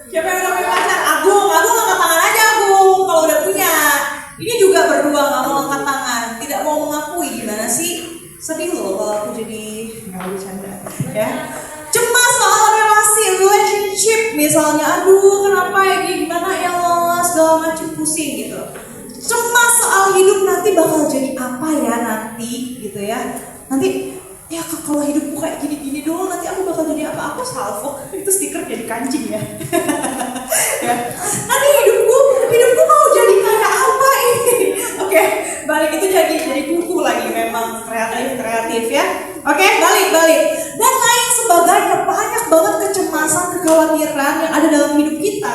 Siapa yang udah punya pacar? Agung angkat tangan aja Agung kalau udah punya. Ini juga berdua nggak mau angkat tangan, tidak mau mengakui. Gimana sih? Sedih loh kalau aku jadi nggak bercanda ya. Cemas soal relasi, relationship misalnya. Aduh kenapa ya gimana ya Allah, segala macam pusing gitu. Cemas soal hidup nanti bakal jadi apa ya nanti gitu ya. Nanti ya kalau hidupku kayak gini-gini doang nanti aku bakal jadi apa? Aku salvo itu stiker jadi kancing ya. Ya. Nanti hidupku mau jadi kayak apa ini? Oke, balik itu jadi buku lagi, memang kreatif ya. Oke, balik. Dan lain sebagainya, banyak banget kecemasan, kekhawatiran yang ada dalam hidup kita.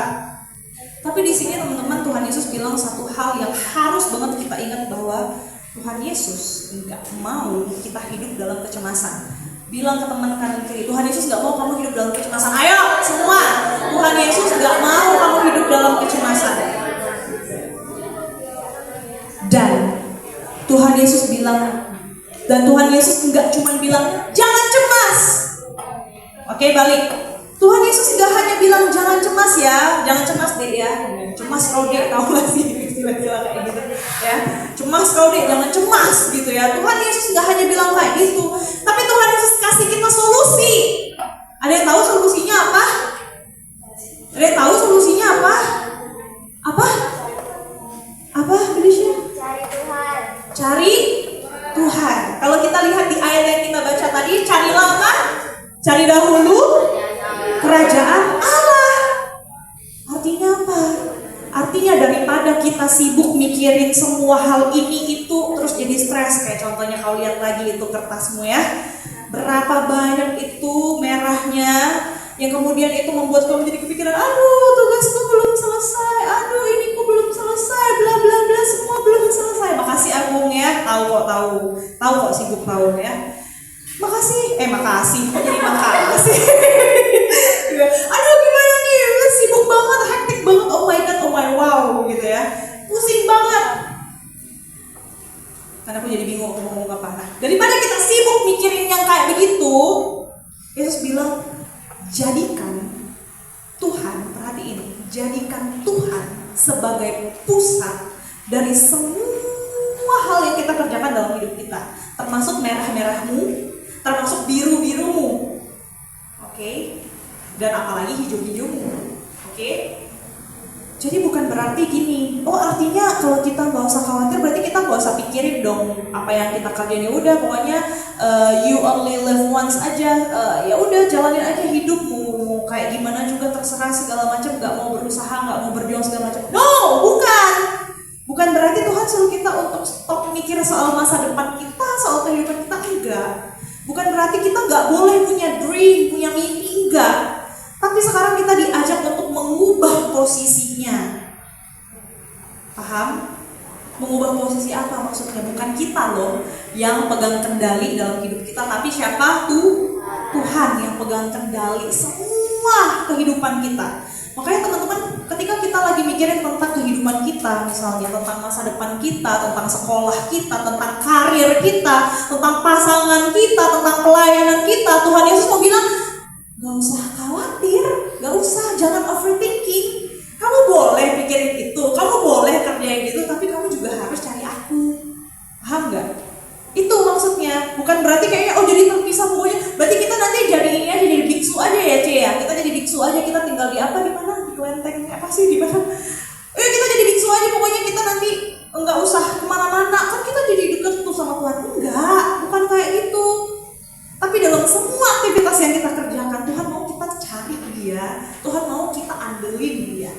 Tapi di sini teman-teman, Tuhan Yesus bilang satu hal yang harus banget kita ingat, bahwa Tuhan Yesus nggak mau kita hidup dalam kecemasan. Bilang ke teman kanan kiri, Tuhan Yesus nggak mau kamu hidup dalam kecemasan. Ayo semua, Tuhan Yesus nggak mau kamu hidup dalam kecemasan. Dan Tuhan Yesus bilang, dan Tuhan Yesus nggak cuma bilang jangan cemas. Oke, balik. Tuhan Yesus nggak hanya bilang jangan cemas ya, jangan cemas deh ya, cemas kau deh, tahu gak sih istilah-istilah kayak gitu ya, cemas kau deh, jangan cemas gitu ya. Tuhan Yesus nggak hanya bilang kayak gitu, tapi Tuhan Yesus kasih kita solusi. Ada yang tahu solusinya apa? Ada yang tahu solusinya apa? Apa, Felicia? Cari Tuhan. Kalau kita lihat di ayat yang kita baca tadi, carilah apa? Cari dahulu kerajaan Allah. Artinya apa? Artinya daripada kita sibuk mikirin semua hal ini itu terus jadi stres. Kayak contohnya kau lihat lagi itu kertasmu ya, berapa banyak itu merahnya, yang kemudian itu membuat kamu jadi kepikiran, aduh tugasku belum selesai, aduh ini ku belum selesai, bla bla bla, semua belum selesai. Makasih Agung ya, tahu kok sibuk tahu ya. Makasih, kok jadi makasih. Aduh gimana nih, sibuk banget, hektik banget, oh my god, oh my wow gitu ya, pusing banget. Karena aku jadi bingung aku ngomong apa. Nah, daripada kita sibuk mikirin yang kayak begitu, Yesus bilang, jadikan Tuhan, perhatiin, jadikan Tuhan sebagai pusat dari semua hal yang kita kerjakan dalam hidup kita, termasuk merah-merahmu, termasuk biru-birumu, oke? Dan apalagi hijau-hijaumu, oke? Jadi bukan berarti gini, oh artinya kalau kita nggak usah khawatir, berarti kita nggak usah pikirin dong apa yang kita kerjain. Ya udah, pokoknya you only live once aja, ya udah jalanin aja hidupmu, kayak gimana juga terserah segala macam, nggak mau berusaha, nggak mau berjuang segala macam. No, bukan berarti Tuhan suruh kita untuk stop mikir soal masa depan kita, soal kehidupan kita, enggak. Bukan berarti kita nggak boleh punya dream, punya mimpi, enggak. Tapi sekarang kita diajak untuk mengubah posisinya. Paham? Mengubah posisi apa maksudnya? Bukan kita loh yang pegang kendali dalam hidup kita, tapi siapa? Tuhan yang pegang kendali semua kehidupan kita. Makanya teman-teman, ketika kita lagi mikirin tentang kehidupan kita, misalnya tentang masa depan kita, tentang sekolah kita, tentang karir kita, tentang pasangan kita, tentang pelayanan kita, Tuhan Yesus mau bilang, gak usah khawatir, gak usah, jangan overthinking. Kamu boleh pikirin itu, kamu boleh kerjain itu, tapi kamu juga harus cari aku. Paham gak? Itu maksudnya. Bukan berarti kayaknya oh jadi terpisah pokoknya. Berarti kita nanti jadi ini aja, jadi biksu aja ya Ce ya. Kita jadi biksu aja, kita tinggal di apa, di mana? Di kelenteng apa sih, di mana? Kita jadi biksu aja pokoknya, kita nanti enggak usah kemana-mana. Kan kita jadi deket tuh sama Tuhan. Enggak, bukan kayak gitu. Tapi dalam semua aktivitas yang kita kerjakan, Tuhan mau kita cari Dia, Tuhan mau kita andelin Dia.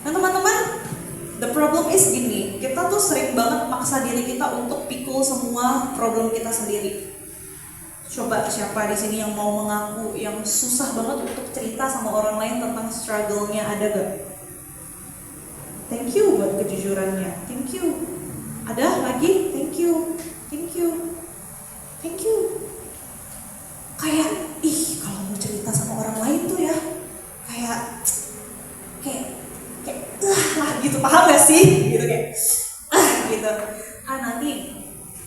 Nah teman-teman, the problem is gini, kita tuh sering banget maksa diri kita untuk pikul semua problem kita sendiri. Coba siapa di sini yang mau mengaku, yang susah banget untuk cerita sama orang lain tentang struggle-nya, ada gak? Thank you buat kejujurannya. Thank you. Ada lagi? Thank you. Thank you. Thank you. Kayak, kalau mau cerita sama orang lain tuh ya, kayak gitu, paham gak sih? Gitu kayak, gitu. Nanti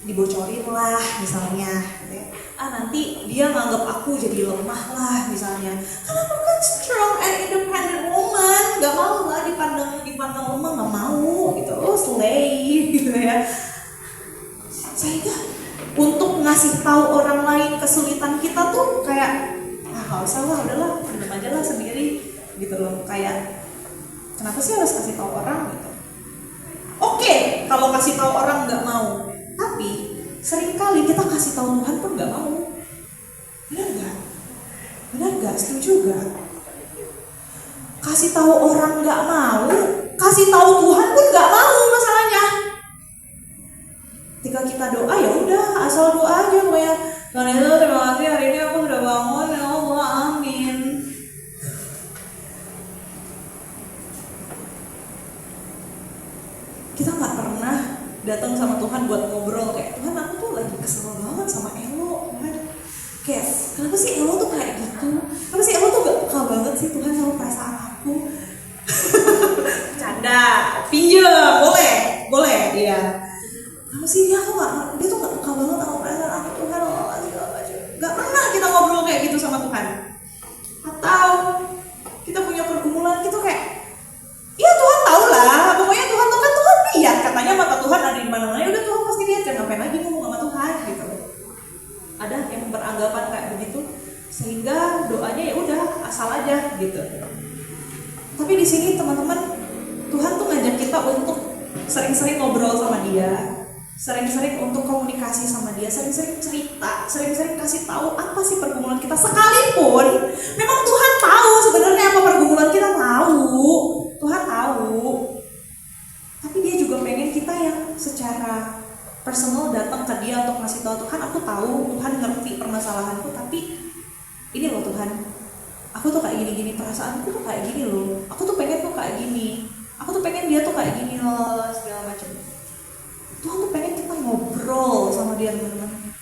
dibocorin lah misalnya, gitu ya. Nanti dia nganggap aku jadi lemah lah misalnya. Karena aku kan strong and independent woman, gak mau lah dipandang lemah, gak mau gitu. Slay gitu ya. Sehingga untuk ngasih tahu orang lain kesulitan kita tuh kayak gak usah lah, udahlah, pendem aja lah sendiri gitu loh. Kayak kenapa sih harus kasih tahu orang gitu? Oke, kalau kasih tahu orang nggak mau, tapi seringkali kita kasih tahu Tuhan pun nggak mau. Benar nggak? Benar nggak? Setuju nggak? Kasih tahu orang nggak mau, kasih tahu Tuhan pun nggak mau masalahnya. Ketika kita doa ya udah, asal doa aja kayak Tuhan Yesus terima kasih hari ini aku sudah bangun, ya Allah, amin. Kita nggak pernah datang sama Tuhan buat ngobrol kayak, Tuhan aku tuh lagi kesel banget sama Elo, Tuhan. Kayak kenapa sih Elo tuh kayak gitu? Kenapa sih Elo tuh gak peka banget sih Tuhan sama perasaan aku? Canda, pinjam, boleh, iya. Kenapa sih dia tuh gak peka banget sama perasaan aku, Tuhan? Gak pernah kita ngobrol kayak gitu sama Tuhan. Atau kita punya pergumulan gitu kayak, iya Tuhan tahu lah, pokoknya Tuhan lihat, katanya mata Tuhan ada di mana-mana, udah Tuhan pasti lihat, jangan ngapain lagi ngomong sama Tuhan gitu. Ada yang beranggapan kayak begitu, sehingga doanya ya udah asal aja gitu. Tapi di sini teman-teman, Tuhan tuh ngajak kita untuk sering-sering ngobrol sama Dia, sering-sering untuk komunikasi sama Dia, sering-sering cerita, sering-sering kasih tahu apa sih pergumulan kita. Sekalipun memang Tuhan tahu sebenarnya apa pergumulan kita, Tuhan tahu. Tapi Dia juga pengen kita yang secara personal datang ke Dia untuk ngasih tahu, Tuhan aku tahu, Tuhan ngerti permasalahanku, tapi ini loh Tuhan, aku tuh kayak gini-gini, perasaanku tuh kayak gini loh, aku tuh pengen tuh kayak gini, aku tuh pengen dia tuh kayak gini loh, segala macam. Tuhan tuh pengen kita ngobrol sama Dia, teman-teman.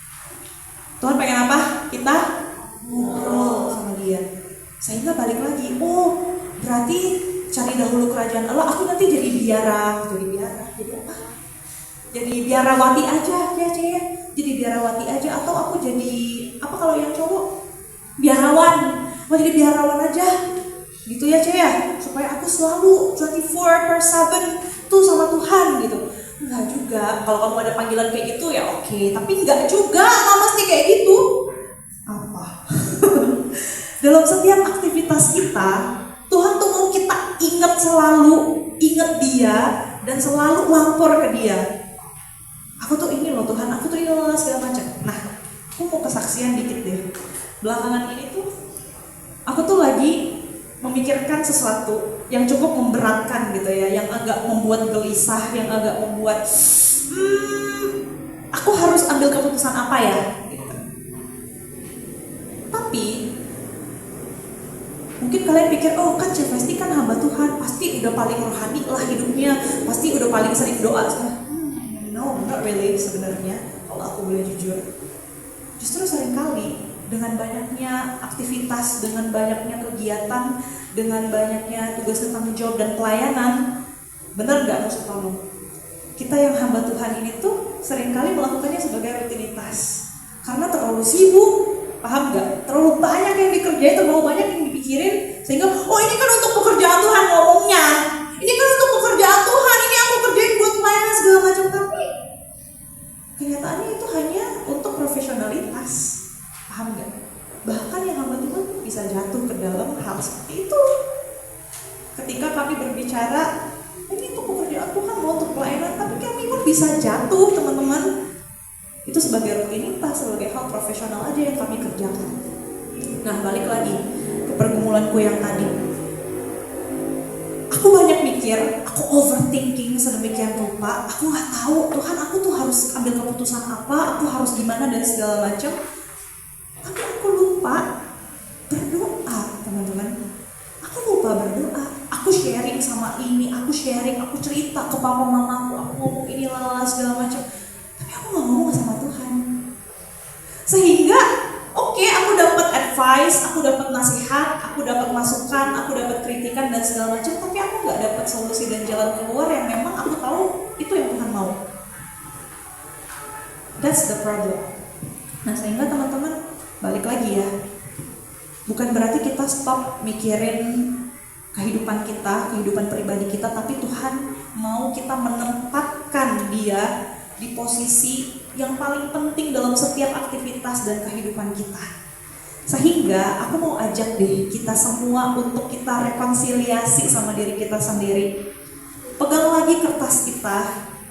Tuhan pengen apa? Kita ngobrol sama Dia. Sehingga balik lagi, oh berarti cari dahulu kerajaan Allah, aku nanti jadi biara, jadi apa? Jadi biarawati aja ya Cie, jadi biarawati aja, atau aku jadi apa kalau yang cowok? Biarawan, mau jadi biarawan aja gitu ya Cie ya, supaya aku selalu 24/7 tuh sama Tuhan gitu. Enggak juga, kalau kamu ada panggilan kayak gitu ya oke, tapi enggak juga, nggak mesti kayak gitu. Apa? Dalam setiap aktivitas kita, Tuhan tuh mau kita ingat Dia dan selalu lapor ke Dia. Aku tuh ini loh Tuhan, aku tuh ini loh segala macam. Nah, aku mau kesaksian dikit deh. Belakangan ini tuh aku tuh lagi memikirkan sesuatu yang cukup memberatkan gitu ya, yang agak membuat gelisah, yang agak membuat aku harus ambil keputusan apa ya gitu. Tapi mungkin kalian pikir, oh kan Cevesti kan hamba Tuhan, pasti udah paling rohani lah hidupnya, pasti udah paling sering doa. No, not really sebenarnya, kalau aku boleh jujur. Justru seringkali dengan banyaknya aktivitas, dengan banyaknya kegiatan, dengan banyaknya tugas dan tanggung jawab dan pelayanan, benar nggak maksud kamu? Kita yang hamba Tuhan ini tuh seringkali melakukannya sebagai rutinitas karena terlalu sibuk, paham nggak? Terlalu banyak yang dikerjain, terlalu banyak yang dipikirin, sehingga oh ini kan untuk pekerjaan Tuhan ngomongnya, ini kan untuk pekerjaan Tuhan, ini aku kerjain buat pelayanan segala macam, tapi kenyataannya itu hanya untuk profesionalitas, paham nggak? Bahkan yang hamba Tuhan bisa jatuh ke dalam hal seperti itu. Ketika kami berbicara, ini untuk pekerjaan Tuhan, mau untuk pelayanan, tapi kami pun bisa jatuh, teman-teman. Itu sebagai rutinitas, sebagai hal profesional aja yang kami kerjakan. Nah, balik lagi ke pergumulanku yang tadi. Aku banyak mikir, aku overthinking sedemikian rupa. Aku nggak tahu Tuhan, aku tuh harus ambil keputusan apa, aku harus gimana dan segala macam. sharing sama ini, aku cerita ke papa mamaku, aku ngomong ini lalala segala macam, tapi aku nggak ngomong sama Tuhan. Sehingga oke, aku dapat advice, aku dapat nasihat, aku dapat masukan, aku dapat kritikan dan segala macam, tapi aku nggak dapat solusi dan jalan keluar yang memang aku tahu itu yang Tuhan mau. That's the problem. Nah, sehingga teman-teman balik lagi ya, bukan berarti kita stop mikirin kehidupan kita, kehidupan pribadi kita, tapi Tuhan mau kita menempatkan dia di posisi yang paling penting dalam setiap aktivitas dan kehidupan kita. Sehingga aku mau ajak deh kita semua untuk kita rekonsiliasi sama diri kita sendiri. Pegang lagi kertas kita,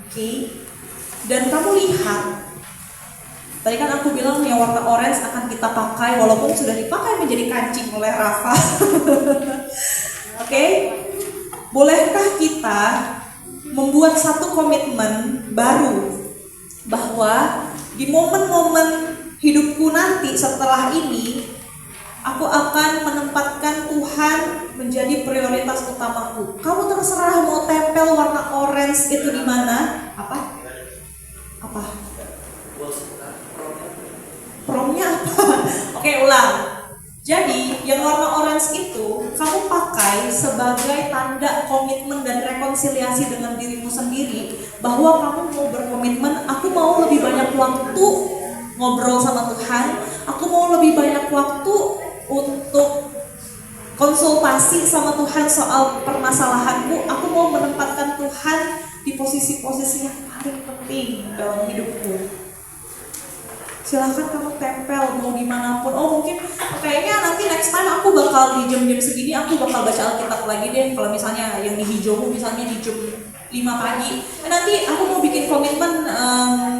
oke? Dan kamu lihat, tadi kan aku bilang yang warna orange akan kita pakai walaupun sudah dipakai menjadi kancing oleh Rafa. Oke? Bolehkah kita membuat satu komitmen baru bahwa di momen-momen hidupku nanti setelah ini aku akan menempatkan Tuhan menjadi prioritas utamaku. Kamu terserah mau tempel warna orange itu di mana? Apa? Promnya apa? Oke, ulang. Jadi yang warna orange itu kamu pakai sebagai tanda komitmen dan rekonsiliasi dengan dirimu sendiri bahwa kamu mau berkomitmen, aku mau lebih banyak waktu ngobrol sama Tuhan, aku mau lebih banyak waktu untuk konsultasi sama Tuhan soal permasalahanku, aku mau menempatkan Tuhan di posisi-posisi yang paling penting dalam hidupku. Silahkan kamu tempel mau dimanapun. Oh mungkin kayaknya nanti next time aku bakal di jam-jam segini aku bakal baca Alkitab lagi deh. Kalau misalnya yang di hijaumu misalnya di jam 5 pagi, nanti aku mau bikin komitmen,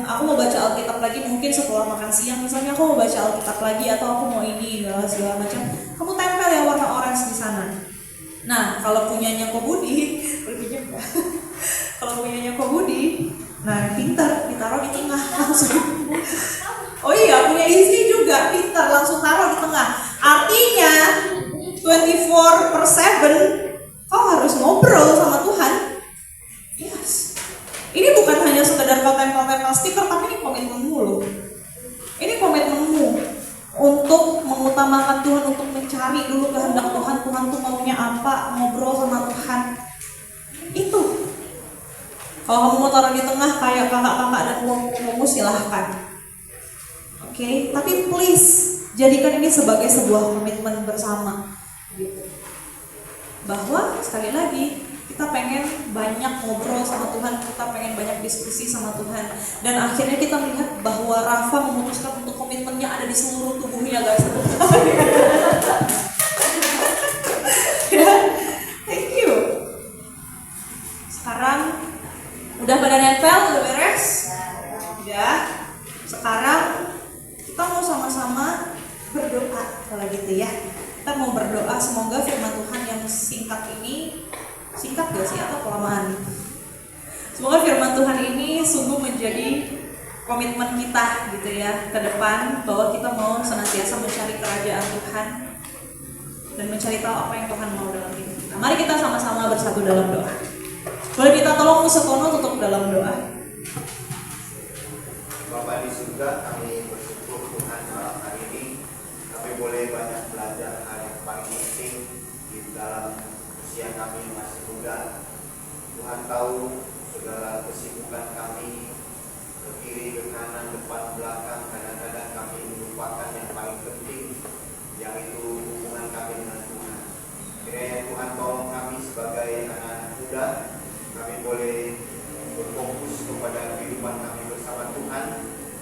aku mau baca Alkitab lagi mungkin setelah makan siang misalnya aku mau baca Alkitab lagi atau aku mau ini segala macam. Kamu tempel ya warna orange di sana. Nah kalau punyanya Kobudi, kalau punyanya Kobudi, nah pintar ditaruh di tengah langsung. Oh iya, punya istri juga pintar, langsung taruh di tengah. Artinya 24/7 kau harus ngobrol sama Tuhan. Yes. Ini bukan hanya sekedar kau tempel-tempel stiker, tapi ini komitmenmu loh. Ini komitmenmu untuk mengutamakan Tuhan, untuk mencari dulu kehendak Tuhan. Tuhan tuh maunya apa, ngobrol sama Tuhan. Itu. Kalau kamu mau taruh di tengah kayak kakak-kakak dan uang-uangmu silahkan. Oke, tapi please jadikan ini sebagai sebuah komitmen bersama gitu. Bahwa sekali lagi kita pengen banyak ngobrol sama Tuhan, kita pengen banyak diskusi sama Tuhan, dan akhirnya kita melihat bahwa Rafa memutuskan untuk komitmennya ada di seluruh tubuhnya guys. Ya, thank you. Sekarang udah pada nempel, udah beres? Udah. Sekarang kita mau sama-sama berdoa kalau gitu ya. Kita mau berdoa semoga firman Tuhan yang singkat ini, singkat gak sih atau kelamaan? Semoga firman Tuhan ini sungguh menjadi komitmen kita gitu ya ke depan, bahwa kita mau senantiasa mencari kerajaan Tuhan dan mencari tahu apa yang Tuhan mau dalam hidup kita. Mari kita sama-sama bersatu dalam doa. Boleh kita tolong Musetono tutup dalam doa. Bapa di surga, kami bersyukur Tuhan malam hari ini kami boleh banyak belajar hal yang paling penting di dalam usia kami masih muda. Tuhan tahu segala kesibukan kami ke kiri, ke kanan, depan, belakang, kadang-kadang kami melupakan yang paling penting, yaitu hubungan kami dengan Tuhan. Kiranya Tuhan tolong kami sebagai anak-anak muda, kami boleh berfokus kepada kehidupan kami bersama Tuhan,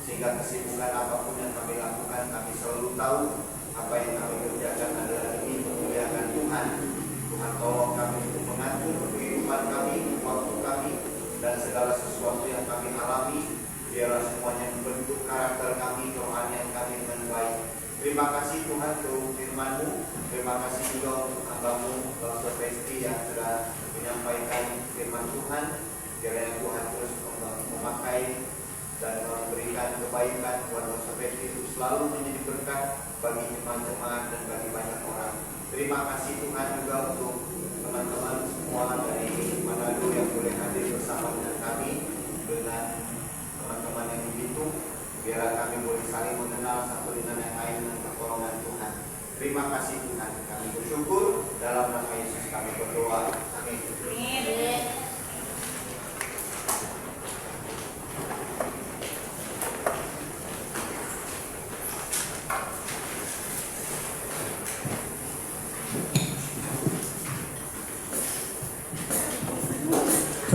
sehingga kesibukan apapun yang kami lakukan, kami selalu tahu apa yang kami kerjakan adalah demi memuliakan Tuhan. Tuhan tolong kami untuk mengatur kehidupan kami, waktu kami, dan segala sesuatu yang kami alami, biarlah semuanya membentuk karakter kami, kerohanian kami dengan baik. Terima kasih Tuhan untuk firman-Mu. Terima kasih juga untuk hamba-Mu, Dr. Pesti yang sudah menyampaikan firman Tuhan. Kiranya Tuhan terus memakai dan memberikan kebaikan buat Dr. Pesti itu selalu menjadi berkat bagi jemaat-jemaat dan bagi banyak orang. Terima kasih Tuhan juga untuk teman-teman semua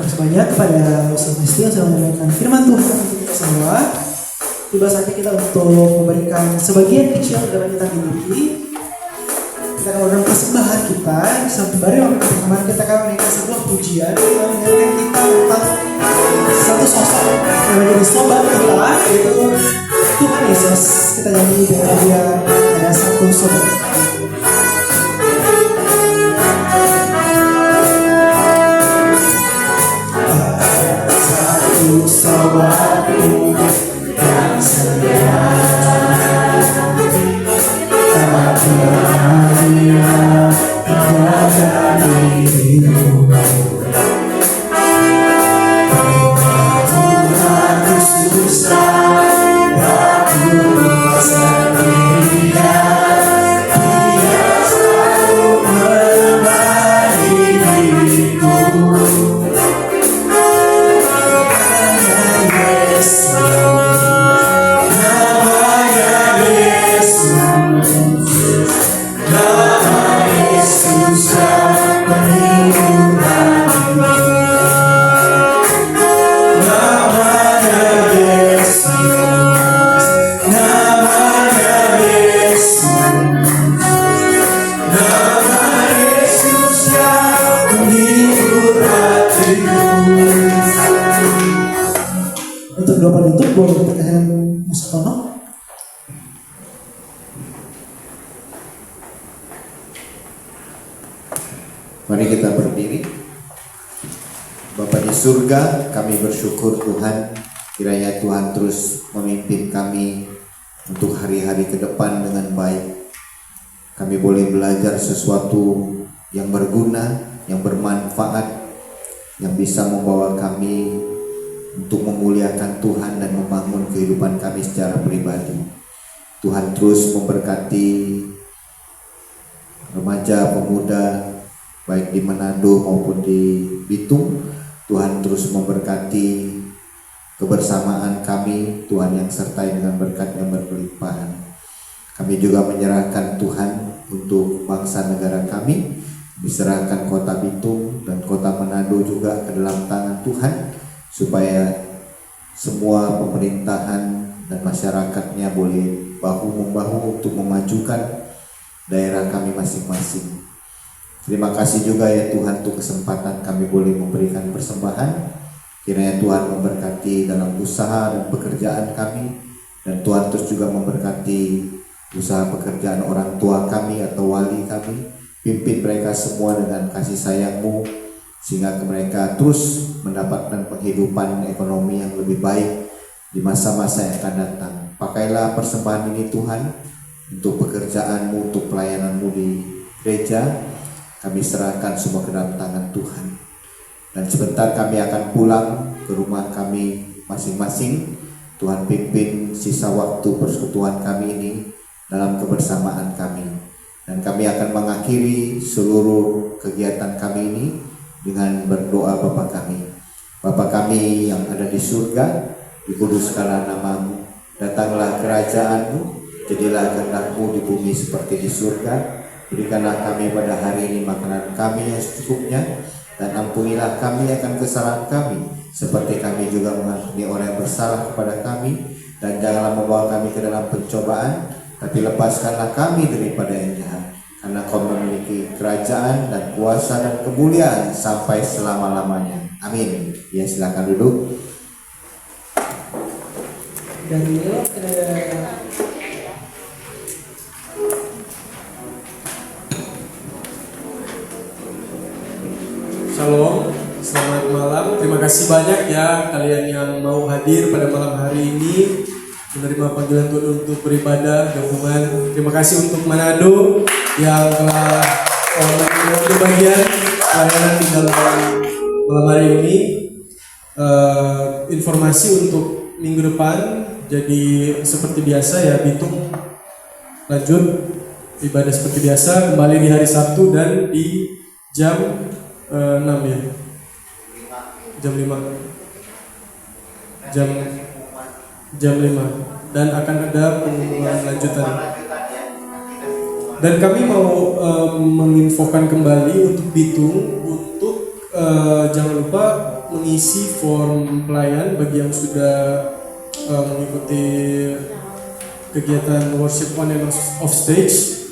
kasih banyak kepada Ustaz Mesti yang sudah menyampaikan firman Tuhan untuk kita semua. Tiba saatnya kita untuk memberikan sebagian kecil dari kita dimiliki. Kita akan memberikan persembahan kita. Sembari waktu pertemuan kita akan menaikkan sebuah pujian yang mengingatkan kita tentang satu sosok yang menjadi sobat kita, yaitu Tuhan Yesus. Kita nyanyi biar dia ada satu sobat. Satu sobatku yang setia, tak berhadiah pada dirimu. Aku susah, aku sendirian, dia selalu menemani diriku. Untuk doa penutup boleh kita kasih Mas Tono. Mari kita berdiri. Bapa di surga, kami bersyukur Tuhan, kiranya Tuhan terus memimpin kami untuk hari-hari ke depan dengan baik. Kami boleh belajar sesuatu yang berguna, yang bermanfaat, yang bisa membawa kami untuk memuliakan Tuhan dan membangun kehidupan kami secara pribadi. Tuhan terus memberkati remaja, pemuda, baik di Manado maupun di Bitung. Tuhan terus memberkati kebersamaan kami, Tuhan yang sertai dengan berkat yang berkelimpahan. Kami juga menyerahkan Tuhan untuk bangsa negara kami, diserahkan kota Bitung dan kota Manado juga ke dalam tangan Tuhan, supaya semua pemerintahan dan masyarakatnya boleh bahu-membahu untuk memajukan daerah kami masing-masing. Terima kasih juga ya Tuhan untuk kesempatan kami boleh memberikan persembahan. Kiranya Tuhan memberkati dalam usaha dan pekerjaan kami, dan Tuhan terus juga memberkati usaha pekerjaan orang tua kami atau wali kami. Pimpin mereka semua dengan kasih sayang-Mu, sehingga mereka terus mendapatkan penghidupan ekonomi yang lebih baik di masa-masa yang akan datang. Pakailah persembahan ini Tuhan untuk pekerjaan-Mu, untuk pelayanan-Mu di gereja. Kami serahkan semua ke dalam tangan Tuhan. Dan sebentar kami akan pulang ke rumah kami masing-masing. Tuhan pimpin sisa waktu persekutuan kami ini dalam kebersamaan kami. Dan kami akan mengakhiri seluruh kegiatan kami ini dengan berdoa Bapa kami. Bapa kami yang ada di surga, dikuduskanlah nama-Mu, datanglah kerajaan-Mu, jadilah kehendak-Mu di bumi seperti di surga. Berikanlah kami pada hari ini makanan kami yang secukupnya, dan ampunilah kami akan kesalahan kami, seperti kami juga mengampuni orang yang bersalah kepada kami. Dan janganlah membawa kami ke dalam pencobaan, tapi lepaskanlah kami daripada yang jahat. Karena Kau memiliki kerajaan dan kuasa dan kemuliaan sampai selama-lamanya. Amin. Ya, silakan duduk. Daniel, Shalom, selamat malam. Terima kasih banyak ya kalian yang mau hadir pada malam hari ini, menerima panggilan Tuhan untuk beribadah gabungan. Terima kasih untuk Manado yang telah mengambil bagian pelayanan di dalam malam hari ini. Informasi untuk minggu depan, jadi seperti biasa ya, Bitung lanjut ibadah seperti biasa, kembali di hari Sabtu dan di jam 6 ya, jam 5 dan akan ada pengumuman lanjutan. Dan kami mau menginfokan kembali untuk Bitung, untuk jangan lupa mengisi form pelayan bagi yang sudah mengikuti kegiatan worship on and off stage,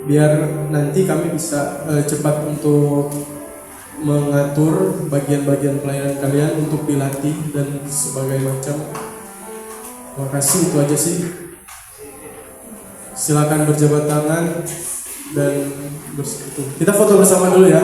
biar nanti kami bisa cepat untuk mengatur bagian-bagian pelayanan kalian untuk dilatih dan sebagainya macam. Terima kasih, itu aja sih. Silakan berjabat tangan dan bersekutu. Kita foto bersama dulu ya.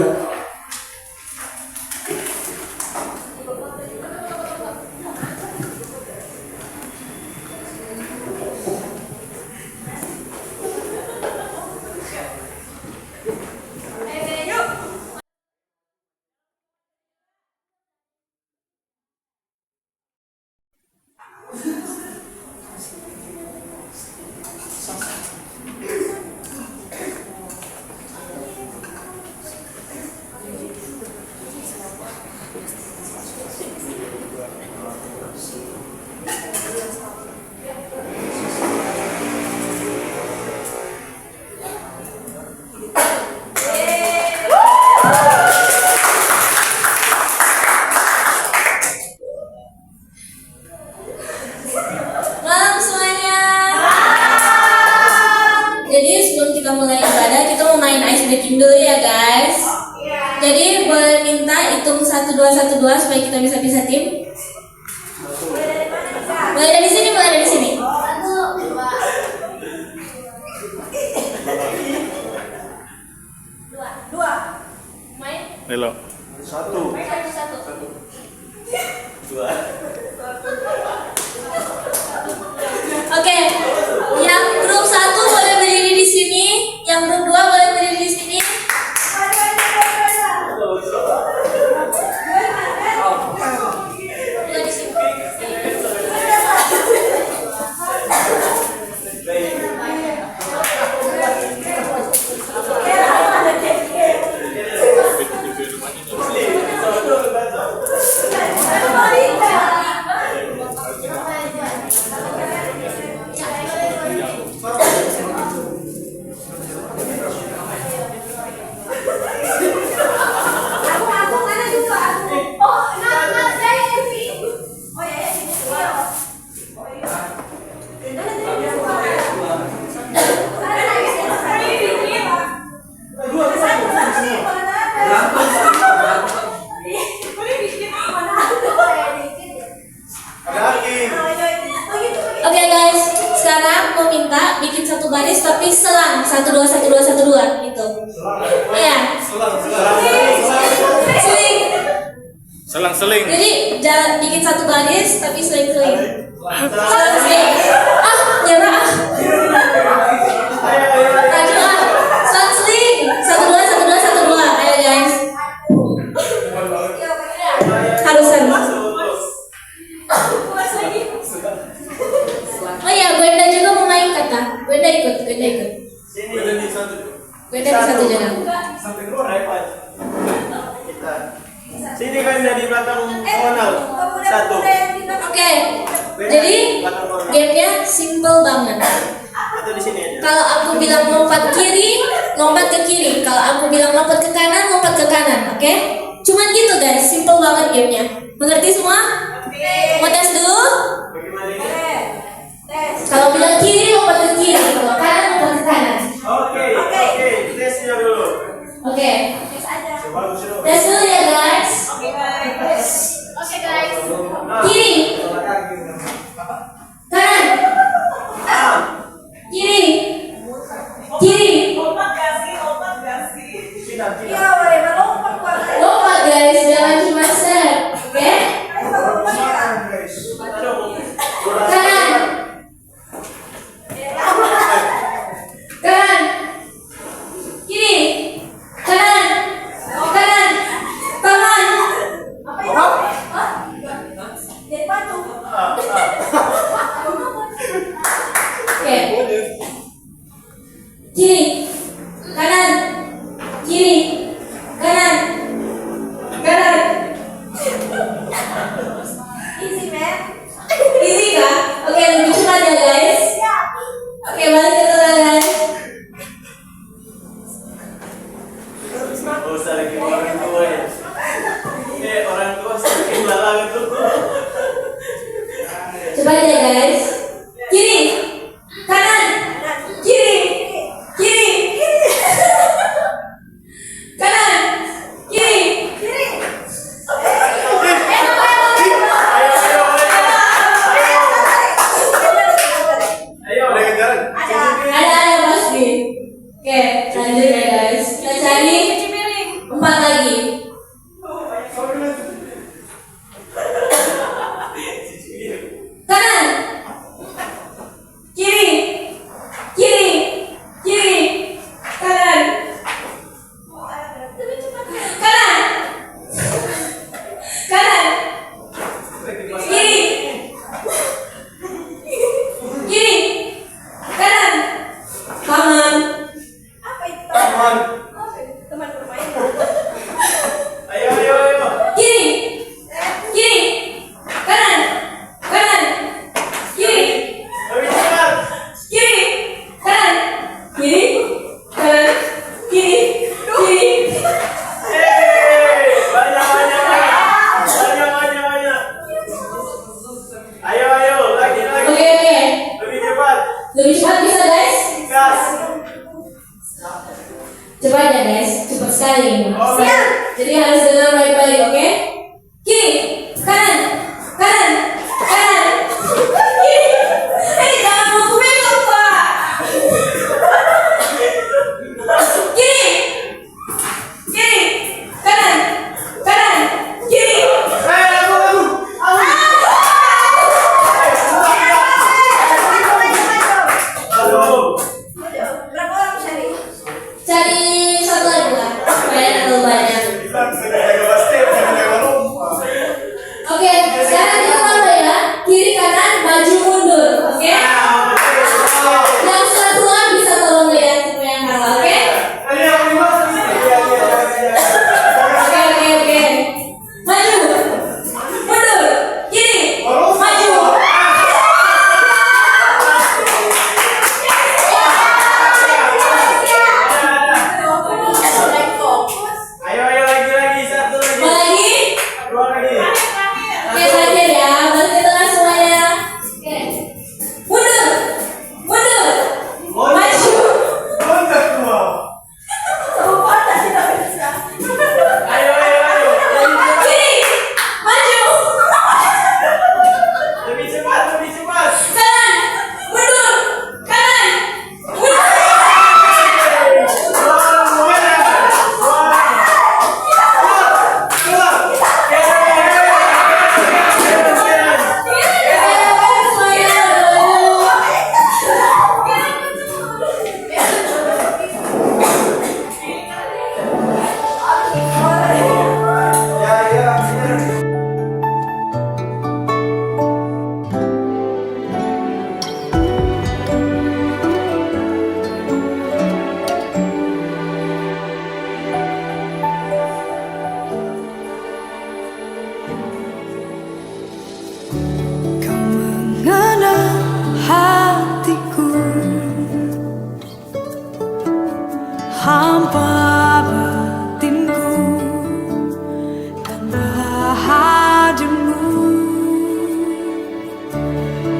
Malam semuanya. Jadi sebelum kita mulai ibadah, kita mau main ice breaking dulu ya guys. Jadi boleh minta hitung 1 2 1 2 supaya kita bisa tim. Mulai dari sini, mulai dari sini. Dua. Main. Lelo. Satu. Oke, yang grup 1 boleh berdiri di sini, yang grup 2 boleh berdiri di sini. Dua di sini. Oke guys, sekarang mau minta bikin satu baris tapi selang 1 2 1 2 1 2 gitu. Iya. Seling. Selang-seling. Jadi jangan bikin satu baris tapi seling-seling. Seling-seling. Nyerah. Maju ah. Seling. 1 2 1 2 1 2. Ayo guys. Harusan. Oh iya, Gwenda juga mau main kata. Gwenda ikut. Gwenda di satu jangan. Sampai keluar ya Pak. Kita. Sini kan dari belakang Ronald. Satu. Oke. Jadi gamenya simple banget. Atau di sini aja. Kalau aku bilang lompat kiri, lompat ke kiri. Kalau aku bilang lompat ke kanan, lompat ke kanan. Oke? Cuman gitu guys, simple banget gamenya. Mengerti semua? Mau tes dulu? Bagaimana ini? Kalau bilang kiri, lompat ke kiri. Kalau kanan, lompat ke kanan. Oke. Tesnya dulu. Oke. Bagus dulu. Tes dulu ya guys. Kiri. Kanan. Kiri. Lompat guys, jangan cuma set. Oke? Kanan. Coba aja guys. Kiri, kanan, kiri, kiri, kanan, kiri, kiri. Ada pasti. Oke, lanjut ya guys. Kita cari 4 lagi. Kanan, kiri, kiri, kiri, kanan, kanan, kanan, kiri, kiri, kanan, tangan. Kiri, kiri, kanan, kanan, kiri, kiri, kanan, kiri, kanan, kiri, kiri. Oke, lebih cepat bisa guys? Cepat ya guys, cepat sekali. Siap. Jadi harus dengar baik-baik, oke? Kiri, kanan, kanan, kanan, kiri. Jangan mau megang Pak. Kiri, kiri, kanan, kanan, kiri. Cari satu lagi lah, supaya terlalu banyak. Oke, sekarang kita tambah ya. Kiri kanan maju mundur, oke? Yang satuan bisa tolong lihat tipe yang kalah, oke? Oke. Maju, mundur, kiri, maju. Mau lagi? Oke, terakhir ya, balik ke tengah semuanya. Oke. Mundur, mundur, maju. Kiri, maju. Kanan, mundur, kanan, mundur. Kau mengenal hatiku, hampa batinku dan bahagiamu.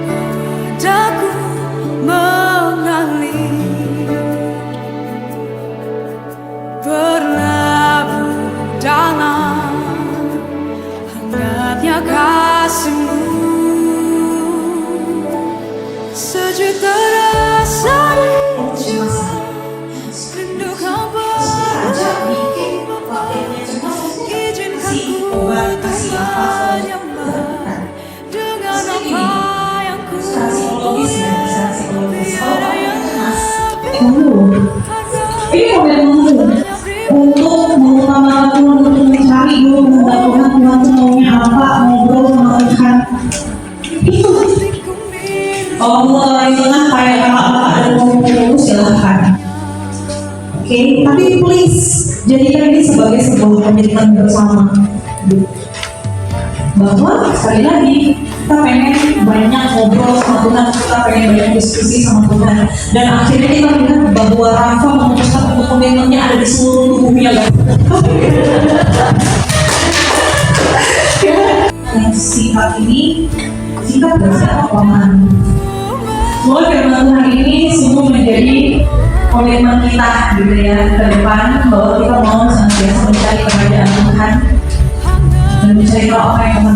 Wajahku mengalir, berlabuh dalam hangatnya kasihmu. Sejuta rasa di jiwa, rindu kau berlalu. Izinkan ku menyembah dengan apa yang ku punya. Tiada yang Ini momen untuk mengutamakan untuk mencari dulu mengetahui Tuhan maunya apa, ngobrol sama Tuhan. Itu kalau mulai tengah kayak kakak-kakak ada ngomong silahkan. Oke, tapi please jadikan ini sebagai sebuah komitmen bersama. Bahwa sekali lagi kita pengen banyak ngobrol sama Tuhan, kita pengen banyak diskusi sama Tuhan, dan akhirnya kita melihat bahwa Rafa memutuskan untuk komitmennya ada di seluruh tubuhnya, guys. singkat ini, singkat dan siapa paman. Semoga firman Tuhan ini sungguh menjadi komitmen kita gitu ya ke depan, bahwa kita mau senantiasa mencari kerajaan Tuhan dan mencari apa yang Tuhan